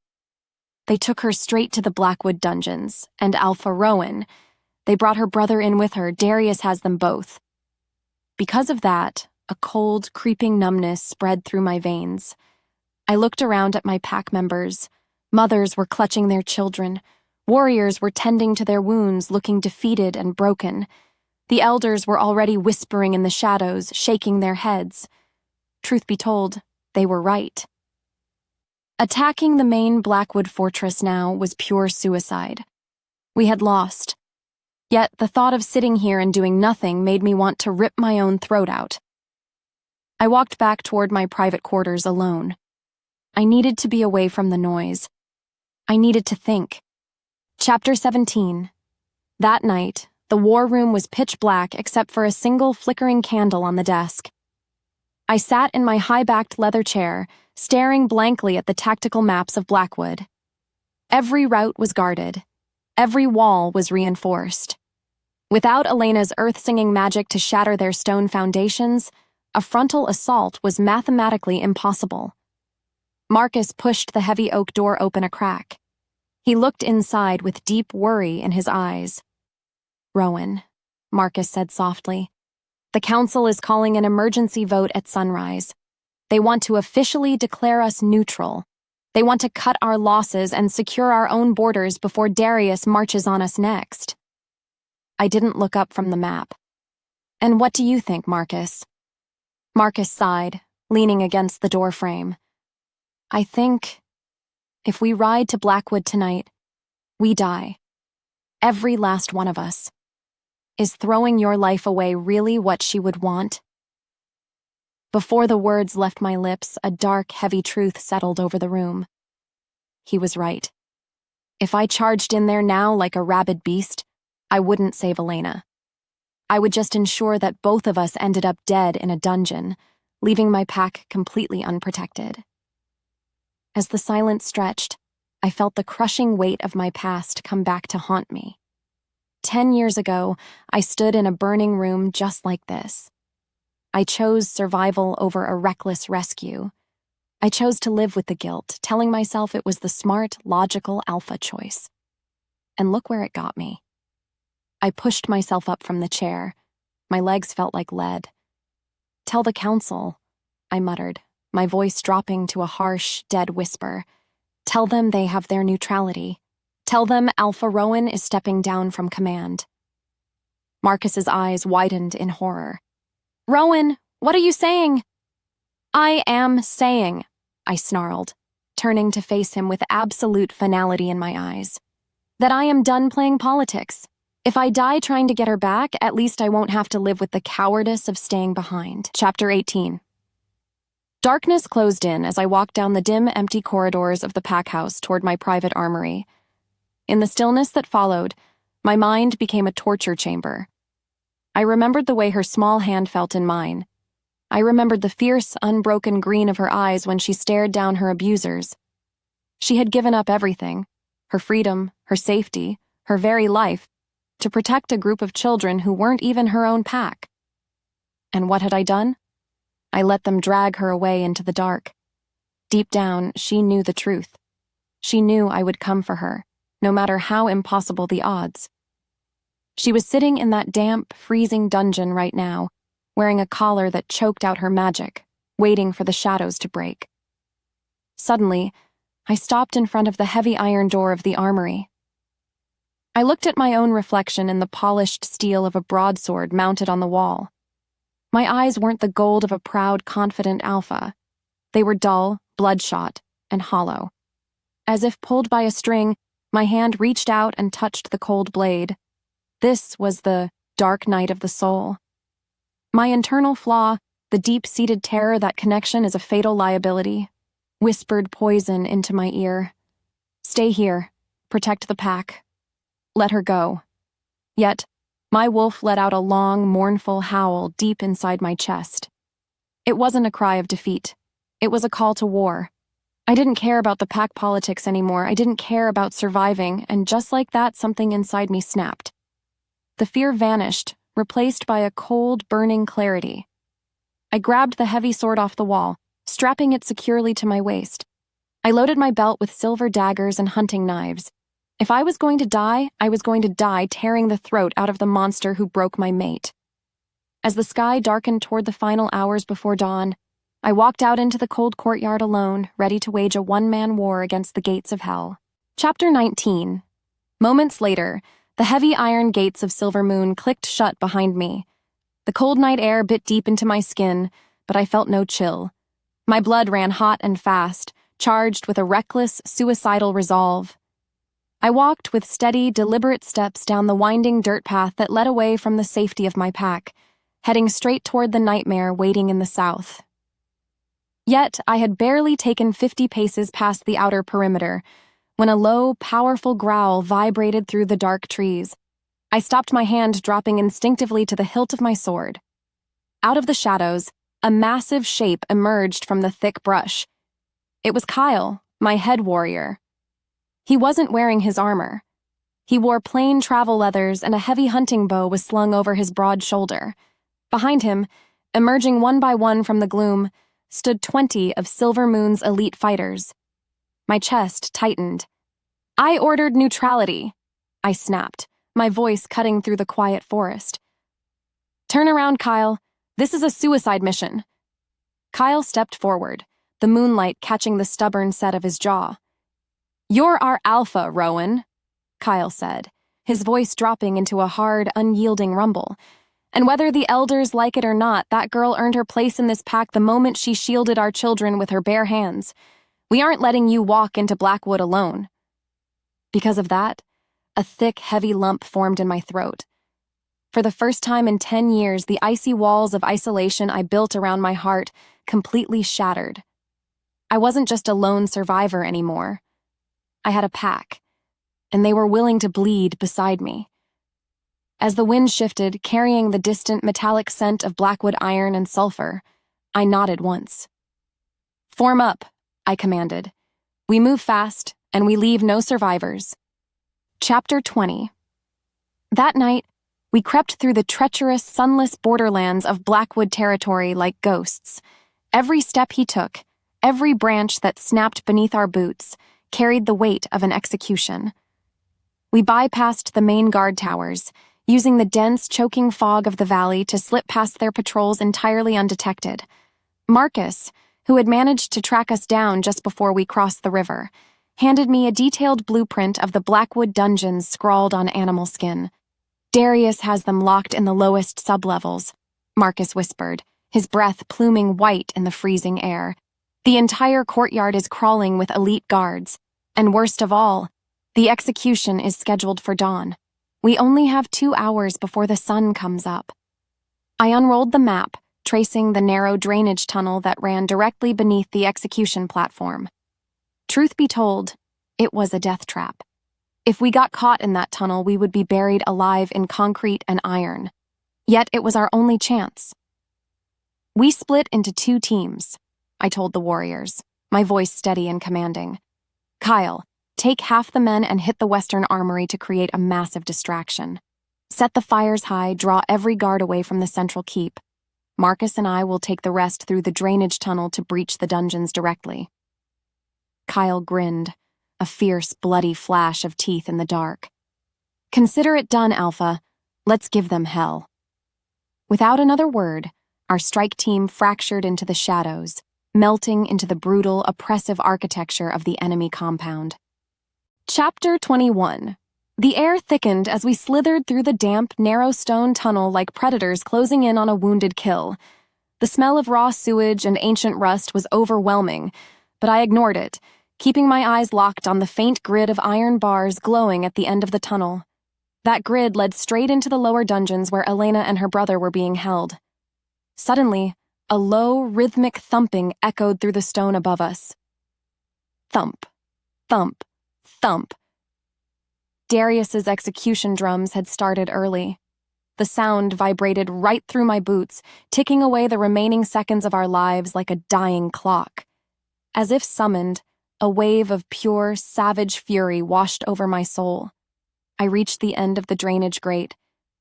S1: "They took her straight to the Blackwood dungeons, and Alpha Rowan. They brought her brother in with her. Darius has them both." Because of that, a cold, creeping numbness spread through my veins. I looked around at my pack members. Mothers were clutching their children. Warriors were tending to their wounds, looking defeated and broken. The elders were already whispering in the shadows, shaking their heads. Truth be told, they were right. Attacking the main Blackwood fortress now was pure suicide. We had lost. Yet the thought of sitting here and doing nothing made me want to rip my own throat out. I walked back toward my private quarters alone. I needed to be away from the noise. I needed to think. Chapter 17. That night, the war room was pitch black except for a single flickering candle on the desk. I sat in my high-backed leather chair, staring blankly at the tactical maps of Blackwood. Every route was guarded. Every wall was reinforced. Without Elena's earth-singing magic to shatter their stone foundations, a frontal assault was mathematically impossible. Marcus pushed the heavy oak door open a crack. He looked inside with deep worry in his eyes. "Rowan," Marcus said softly, "the council is calling an emergency vote at sunrise. They want to officially declare us neutral. They want to cut our losses and secure our own borders before Darius marches on us next." I didn't look up from the map. "And what do you think, Marcus?" Marcus sighed, leaning against the doorframe. "I think if we ride to Blackwood tonight, we die. Every last one of us. Is throwing your life away really what she would want?" Before the words left my lips, a dark, heavy truth settled over the room. He was right. If I charged in there now like a rabid beast, I wouldn't save Elena. I would just ensure that both of us ended up dead in a dungeon, leaving my pack completely unprotected. As the silence stretched, I felt the crushing weight of my past come back to haunt me. 10 years ago, I stood in a burning room just like this. I chose survival over a reckless rescue. I chose to live with the guilt, telling myself it was the smart, logical alpha choice. And look where it got me. I pushed myself up from the chair. My legs felt like lead. "Tell the council," I muttered, my voice dropping to a harsh, dead whisper. "Tell them they have their neutrality. Tell them Alpha Rowan is stepping down from command." Marcus's eyes widened in horror. "Rowan, what are you saying?" "I am saying," I snarled, turning to face him with absolute finality in my eyes, "that I am done playing politics. If I die trying to get her back, at least I won't have to live with the cowardice of staying behind." Chapter 18. Darkness closed in as I walked down the dim, empty corridors of the pack house toward my private armory. In the stillness that followed, my mind became a torture chamber. I remembered the way her small hand felt in mine. I remembered the fierce, unbroken green of her eyes when she stared down her abusers. She had given up everything, her freedom, her safety, her very life, to protect a group of children who weren't even her own pack. And what had I done? I let them drag her away into the dark. Deep down, she knew the truth. She knew I would come for her, no matter how impossible the odds. She was sitting in that damp, freezing dungeon right now, wearing a collar that choked out her magic, waiting for the shadows to break. Suddenly, I stopped in front of the heavy iron door of the armory. I looked at my own reflection in the polished steel of a broadsword mounted on the wall. My eyes weren't the gold of a proud, confident alpha. They were dull, bloodshot, and hollow. As if pulled by a string, my hand reached out and touched the cold blade. This was the dark night of the soul. My internal flaw, the deep-seated terror that connection is a fatal liability, whispered poison into my ear. "Stay here. Protect the pack. Let her go." Yet, my wolf let out a long, mournful howl deep inside my chest. It wasn't a cry of defeat. It was a call to war. I didn't care about the pack politics anymore. I didn't care about surviving, and just like that, something inside me snapped. The fear vanished, replaced by a cold, burning clarity. I grabbed the heavy sword off the wall, strapping it securely to my waist. I loaded my belt with silver daggers and hunting knives. If I was going to die, I was going to die tearing the throat out of the monster who broke my mate. As the sky darkened toward the final hours before dawn, I walked out into the cold courtyard alone, ready to wage a one-man war against the gates of hell. Chapter 19. Moments later, the heavy iron gates of Silver Moon clicked shut behind me. The cold night air bit deep into my skin, but I felt no chill. My blood ran hot and fast, charged with a reckless, suicidal resolve. I walked with steady, deliberate steps down the winding dirt path that led away from the safety of my pack, heading straight toward the nightmare waiting in the south. Yet I had barely taken 50 paces past the outer perimeter when a low, powerful growl vibrated through the dark trees. I stopped my hand, dropping instinctively to the hilt of my sword. Out of the shadows, a massive shape emerged from the thick brush. It was Kyle, my head warrior. He wasn't wearing his armor. He wore plain travel leathers, and a heavy hunting bow was slung over his broad shoulder. Behind him, emerging one by one from the gloom, stood 20 of Silver Moon's elite fighters. My chest tightened. "I ordered neutrality," I snapped, my voice cutting through the quiet forest. "Turn around, Kyle. This is a suicide mission." Kyle stepped forward, the moonlight catching the stubborn set of his jaw. "You're our Alpha, Rowan," Kyle said, his voice dropping into a hard, unyielding rumble. "And whether the elders like it or not, that girl earned her place in this pack the moment she shielded our children with her bare hands. We aren't letting you walk into Blackwood alone." Because of that, a thick, heavy lump formed in my throat. For the first time in 10 years, the icy walls of isolation I built around my heart completely shattered. I wasn't just a lone survivor anymore. I had a pack, and they were willing to bleed beside me. As the wind shifted, carrying the distant metallic scent of Blackwood iron and sulfur, I nodded once. "Form up," I commanded. "We move fast, and we leave no survivors." Chapter 20. That night, We crept through the treacherous, sunless borderlands of Blackwood territory like ghosts. Every step he took, every branch that snapped beneath our boots, carried the weight of an execution. We bypassed the main guard towers, using the dense, choking fog of the valley to slip past their patrols entirely undetected. Marcus, who had managed to track us down just before we crossed the river, handed me a detailed blueprint of the Blackwood dungeons scrawled on animal skin. "Darius has them locked in the lowest sublevels," Marcus whispered, his breath pluming white in the freezing air. "The entire courtyard is crawling with elite guards, and worst of all, the execution is scheduled for dawn. We only have 2 hours before the sun comes up." I unrolled the map, tracing the narrow drainage tunnel that ran directly beneath the execution platform. Truth be told, it was a death trap. If we got caught in that tunnel, we would be buried alive in concrete and iron. Yet it was our only chance. "We split into 2 teams," I told the warriors, my voice steady and commanding. "Kyle, take half the men and hit the western armory to create a massive distraction. Set the fires high, draw every guard away from the central keep. Marcus and I will take the rest through the drainage tunnel to breach the dungeons directly." Kyle grinned, a fierce, bloody flash of teeth in the dark. "Consider it done, Alpha. Let's give them hell." Without another word, our strike team fractured into the shadows, melting into the brutal, oppressive architecture of the enemy compound. Chapter 21. The air thickened as we slithered through the damp, narrow stone tunnel like predators closing in on a wounded kill. The smell of raw sewage and ancient rust was overwhelming, but I ignored it, keeping my eyes locked on the faint grid of iron bars glowing at the end of the tunnel. That grid led straight into the lower dungeons where Elena and her brother were being held. Suddenly, a low, rhythmic thumping echoed through the stone above us. Thump, thump, thump. Darius's execution drums had started early. The sound vibrated right through my boots, ticking away the remaining seconds of our lives like a dying clock. As if summoned, a wave of pure, savage fury washed over my soul. I reached the end of the drainage grate.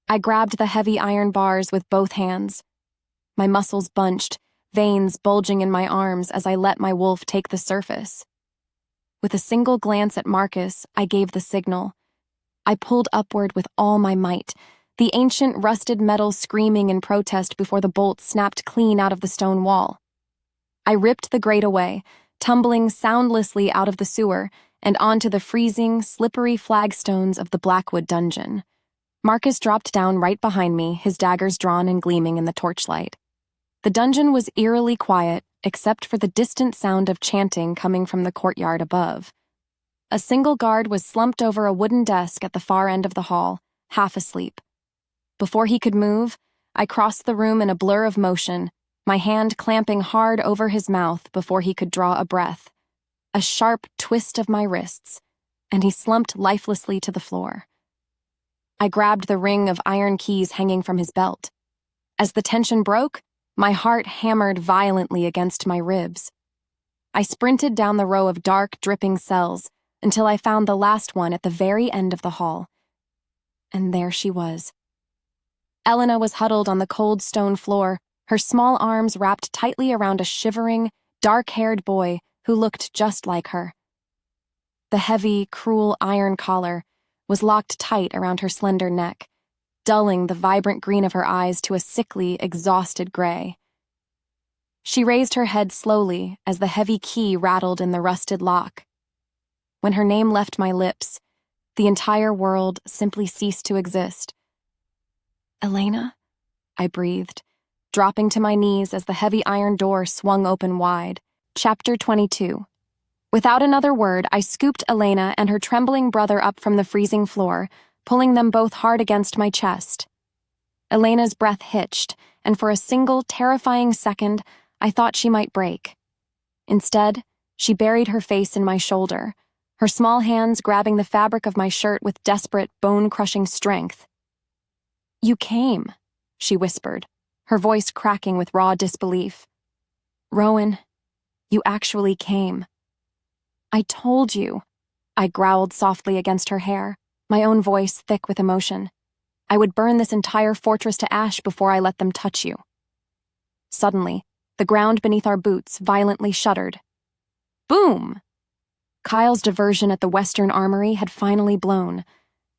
S1: I grabbed the heavy iron bars with both hands. My muscles bunched, veins bulging in my arms as I let my wolf take the surface. With a single glance at Marcus, I gave the signal. I pulled upward with all my might, the ancient rusted metal screaming in protest before the bolt snapped clean out of the stone wall. I ripped the grate away, tumbling soundlessly out of the sewer and onto the freezing, slippery flagstones of the Blackwood dungeon. Marcus dropped down right behind me, his daggers drawn and gleaming in the torchlight. The dungeon was eerily quiet, except for the distant sound of chanting coming from the courtyard above. A single guard was slumped over a wooden desk at the far end of the hall, half asleep. Before he could move, I crossed the room in a blur of motion, my hand clamping hard over his mouth before he could draw a breath. A sharp twist of my wrists, and he slumped lifelessly to the floor. I grabbed the ring of iron keys hanging from his belt. As the tension broke, my heart hammered violently against my ribs. I sprinted down the row of dark, dripping cells until I found the last one at the very end of the hall. And there she was. Elena was huddled on the cold stone floor, her small arms wrapped tightly around a shivering, dark-haired boy who looked just like her. The heavy, cruel iron collar was locked tight around her slender neck, dulling the vibrant green of her eyes to a sickly, exhausted gray. She raised her head slowly as the heavy key rattled in the rusted lock. When her name left my lips, the entire world simply ceased to exist. "Elena?" I breathed, dropping to my knees as the heavy iron door swung open wide. Chapter 22. Without another word, I scooped Elena and her trembling brother up from the freezing floor, pulling them both hard against my chest. Elena's breath hitched, and for a single, terrifying second, I thought she might break. Instead, she buried her face in my shoulder, her small hands grabbing the fabric of my shirt with desperate, bone-crushing strength. "You came," she whispered, her voice cracking with raw disbelief. "Rowan, you actually came." "I told you," I growled softly against her hair, my own voice thick with emotion. I would burn this entire fortress to ash before I let them touch you. Suddenly, the ground beneath our boots violently shuddered. Boom! Kyle's diversion at the Western Armory had finally blown.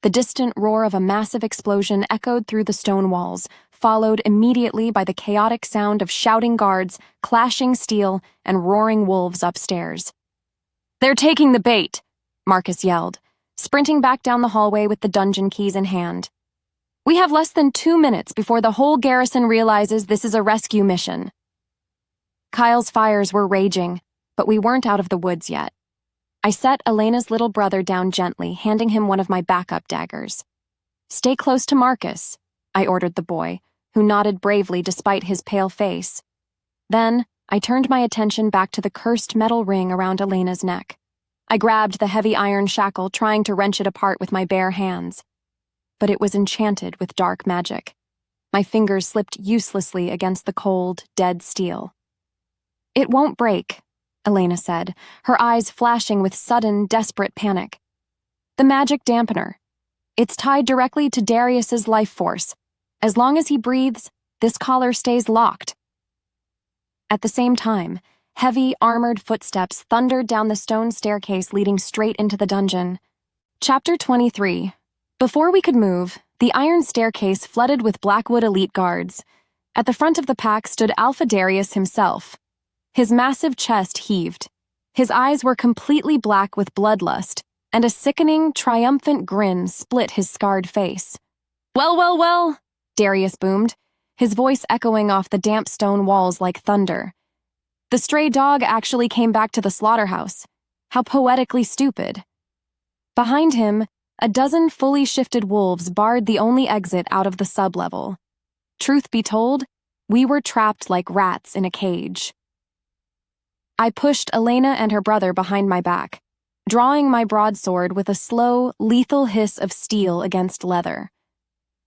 S1: The distant roar of a massive explosion echoed through the stone walls, followed immediately by the chaotic sound of shouting guards, clashing steel, and roaring wolves upstairs. "They're taking the bait," Marcus yelled, sprinting back down the hallway with the dungeon keys in hand. "We have less than 2 minutes before the whole garrison realizes this is a rescue mission." Kyle's fires were raging, but we weren't out of the woods yet. I set Elena's little brother down gently, handing him one of my backup daggers. "Stay close to Marcus," I ordered the boy, who nodded bravely despite his pale face. Then, I turned my attention back to the cursed metal ring around Elena's neck. I grabbed the heavy iron shackle, trying to wrench it apart with my bare hands. But it was enchanted with dark magic. My fingers slipped uselessly against the cold, dead steel. "It won't break," Elena said, her eyes flashing with sudden, desperate panic. "The magic dampener. It's tied directly to Darius's life force. As long as he breathes, this collar stays locked." At the same time, heavy, armored footsteps thundered down the stone staircase leading straight into the dungeon. Chapter 23. Before we could move, the iron staircase flooded with Blackwood elite guards. At the front of the pack stood Alpha Darius himself. His massive chest heaved. His eyes were completely black with bloodlust, and a sickening, triumphant grin split his scarred face. "Well, well, well," Darius boomed, his voice echoing off the damp stone walls like thunder. "The stray dog actually came back to the slaughterhouse. How poetically stupid." Behind him, a dozen fully shifted wolves barred the only exit out of the sublevel. Truth be told, we were trapped like rats in a cage. I pushed Elena and her brother behind my back, drawing my broadsword with a slow, lethal hiss of steel against leather.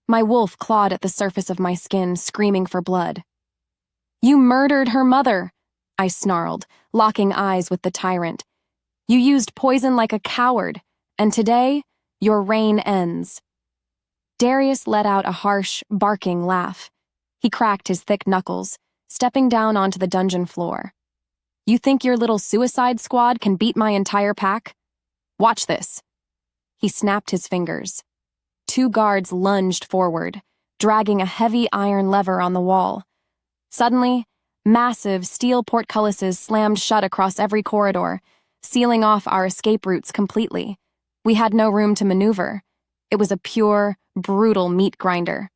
S1: My wolf clawed at the surface of my skin, screaming for blood. "You murdered her mother," I snarled, locking eyes with the tyrant. "You used poison like a coward, and today, your reign ends." Darius let out a harsh, barking laugh. He cracked his thick knuckles, stepping down onto the dungeon floor. "You think your little suicide squad can beat my entire pack? Watch this." He snapped his fingers. 2 guards lunged forward, dragging a heavy iron lever on the wall. Suddenly, massive steel portcullises slammed shut across every corridor, sealing off our escape routes completely. We had no room to maneuver. It was a pure, brutal meat grinder.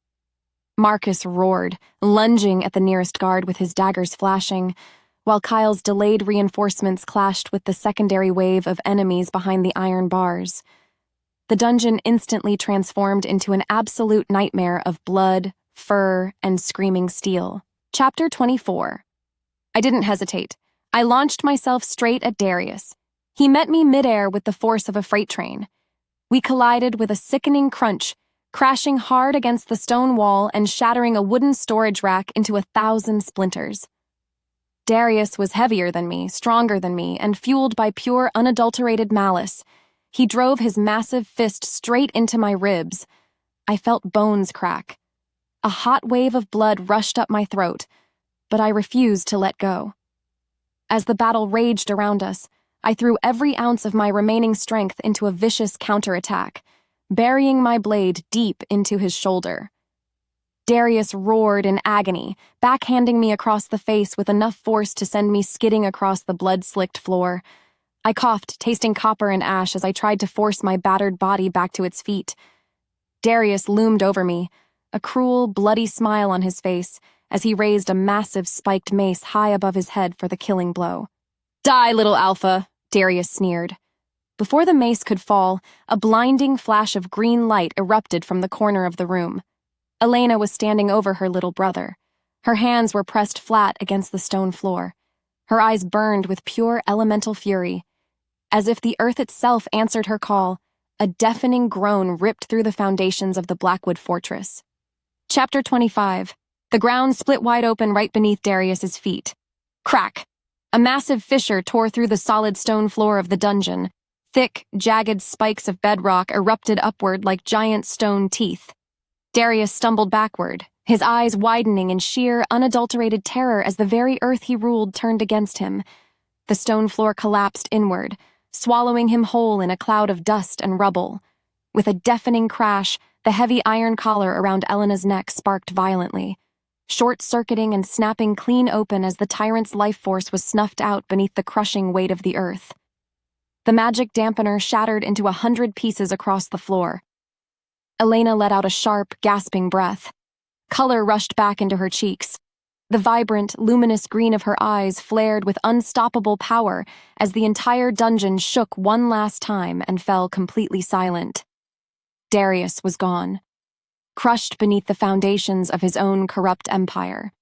S1: Marcus roared, lunging at the nearest guard with his daggers flashing, while Kyle's delayed reinforcements clashed with the secondary wave of enemies behind the iron bars. The dungeon instantly transformed into an absolute nightmare of blood, fur, and screaming steel. Chapter 24. I didn't hesitate. I launched myself straight at Darius. He met me midair with the force of a freight train. We collided with a sickening crunch, crashing hard against the stone wall and shattering a wooden storage rack into 1,000 splinters. Darius was heavier than me, stronger than me, and fueled by pure, unadulterated malice. He drove his massive fist straight into my ribs. I felt bones crack. A hot wave of blood rushed up my throat, but I refused to let go. As the battle raged around us, I threw every ounce of my remaining strength into a vicious counterattack, burying my blade deep into his shoulder. Darius roared in agony, backhanding me across the face with enough force to send me skidding across the blood-slicked floor. I coughed, tasting copper and ash as I tried to force my battered body back to its feet. Darius loomed over me, a cruel, bloody smile on his face, as he raised a massive spiked mace high above his head for the killing blow. "Die, little Alpha," Darius sneered. Before the mace could fall, a blinding flash of green light erupted from the corner of the room. Elena was standing over her little brother. Her hands were pressed flat against the stone floor. Her eyes burned with pure elemental fury. As if the earth itself answered her call, a deafening groan ripped through the foundations of the Blackwood fortress. Chapter 25. The ground split wide open right beneath Darius's feet. Crack! A massive fissure tore through the solid stone floor of the dungeon. Thick, jagged spikes of bedrock erupted upward like giant stone teeth. Darius stumbled backward, his eyes widening in sheer, unadulterated terror as the very earth he ruled turned against him. The stone floor collapsed inward, swallowing him whole in a cloud of dust and rubble. With a deafening crash, the heavy iron collar around Elena's neck sparked violently, short-circuiting and snapping clean open as the tyrant's life force was snuffed out beneath the crushing weight of the earth. The magic dampener shattered into 100 pieces across the floor. Elena let out a sharp, gasping breath. Color rushed back into her cheeks. The vibrant, luminous green of her eyes flared with unstoppable power as the entire dungeon shook one last time and fell completely silent. Darius was gone, crushed beneath the foundations of his own corrupt empire.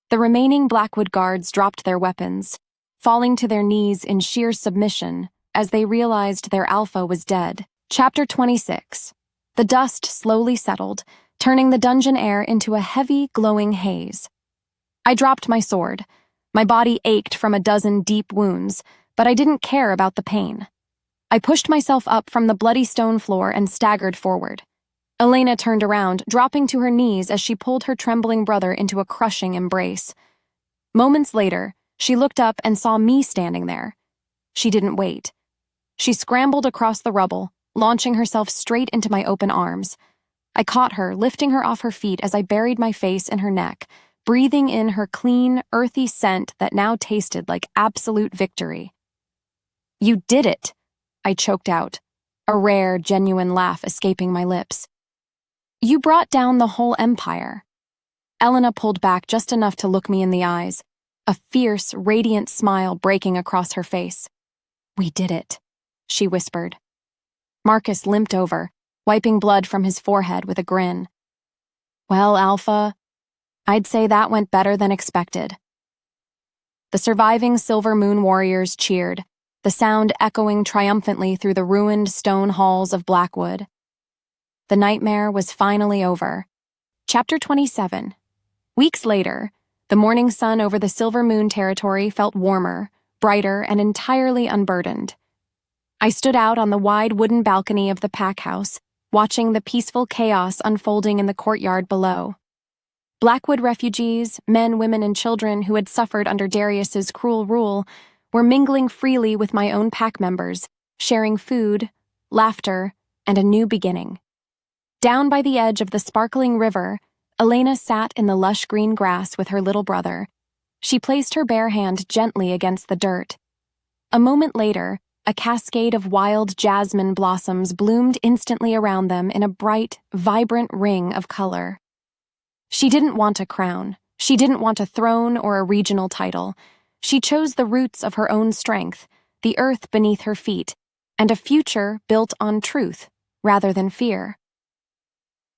S1: The remaining Blackwood guards dropped their weapons, falling to their knees in sheer submission as they realized their Alpha was dead. Chapter 26. The dust slowly settled, turning the dungeon air into a heavy, glowing haze. I dropped my sword. My body ached from a dozen deep wounds, but I didn't care about the pain. I pushed myself up from the bloody stone floor and staggered forward. Elena turned around, dropping to her knees as she pulled her trembling brother into a crushing embrace. Moments later, she looked up and saw me standing there. She didn't wait. She scrambled across the rubble, launching herself straight into my open arms. I caught her, lifting her off her feet as I buried my face in her neck, breathing in her clean, earthy scent that now tasted like absolute victory. "You did it," I choked out, a rare, genuine laugh escaping my lips. "You brought down the whole empire." Elena pulled back just enough to look me in the eyes, a fierce, radiant smile breaking across her face. "We did it," she whispered. Marcus limped over, wiping blood from his forehead with a grin. "Well, Alpha, I'd say that went better than expected." The surviving Silver Moon warriors cheered, the sound echoing triumphantly through the ruined stone halls of Blackwood. The nightmare was finally over. Chapter 27. Weeks later, the morning sun over the Silver Moon territory felt warmer, brighter, and entirely unburdened. I stood out on the wide wooden balcony of the pack house, watching the peaceful chaos unfolding in the courtyard below. Blackwood refugees, men, women, and children who had suffered under Darius's cruel rule, were mingling freely with my own pack members, sharing food, laughter, and a new beginning. Down by the edge of the sparkling river, Elena sat in the lush green grass with her little brother. She placed her bare hand gently against the dirt. A moment later, a cascade of wild jasmine blossoms bloomed instantly around them in a bright, vibrant ring of color. She didn't want a crown. She didn't want a throne or a regional title. She chose the roots of her own strength, the earth beneath her feet, and a future built on truth rather than fear.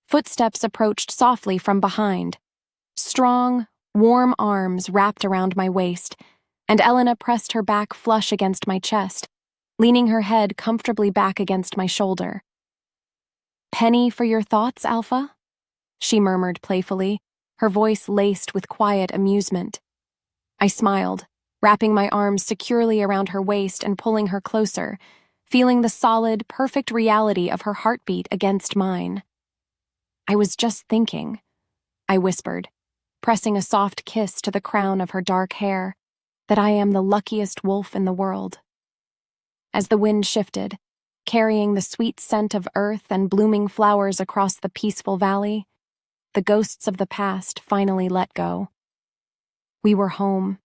S1: Footsteps approached softly from behind. Strong, warm arms wrapped around my waist, and Elena pressed her back flush against my chest, leaning her head comfortably back against my shoulder. "Penny for your thoughts, Alpha?" she murmured playfully, her voice laced with quiet amusement. I smiled, wrapping my arms securely around her waist and pulling her closer, feeling the solid, perfect reality of her heartbeat against mine. "I was just thinking," I whispered, pressing a soft kiss to the crown of her dark hair, "that I am the luckiest wolf in the world." As the wind shifted, carrying the sweet scent of earth and blooming flowers across the peaceful valley, the ghosts of the past finally let go. We were home,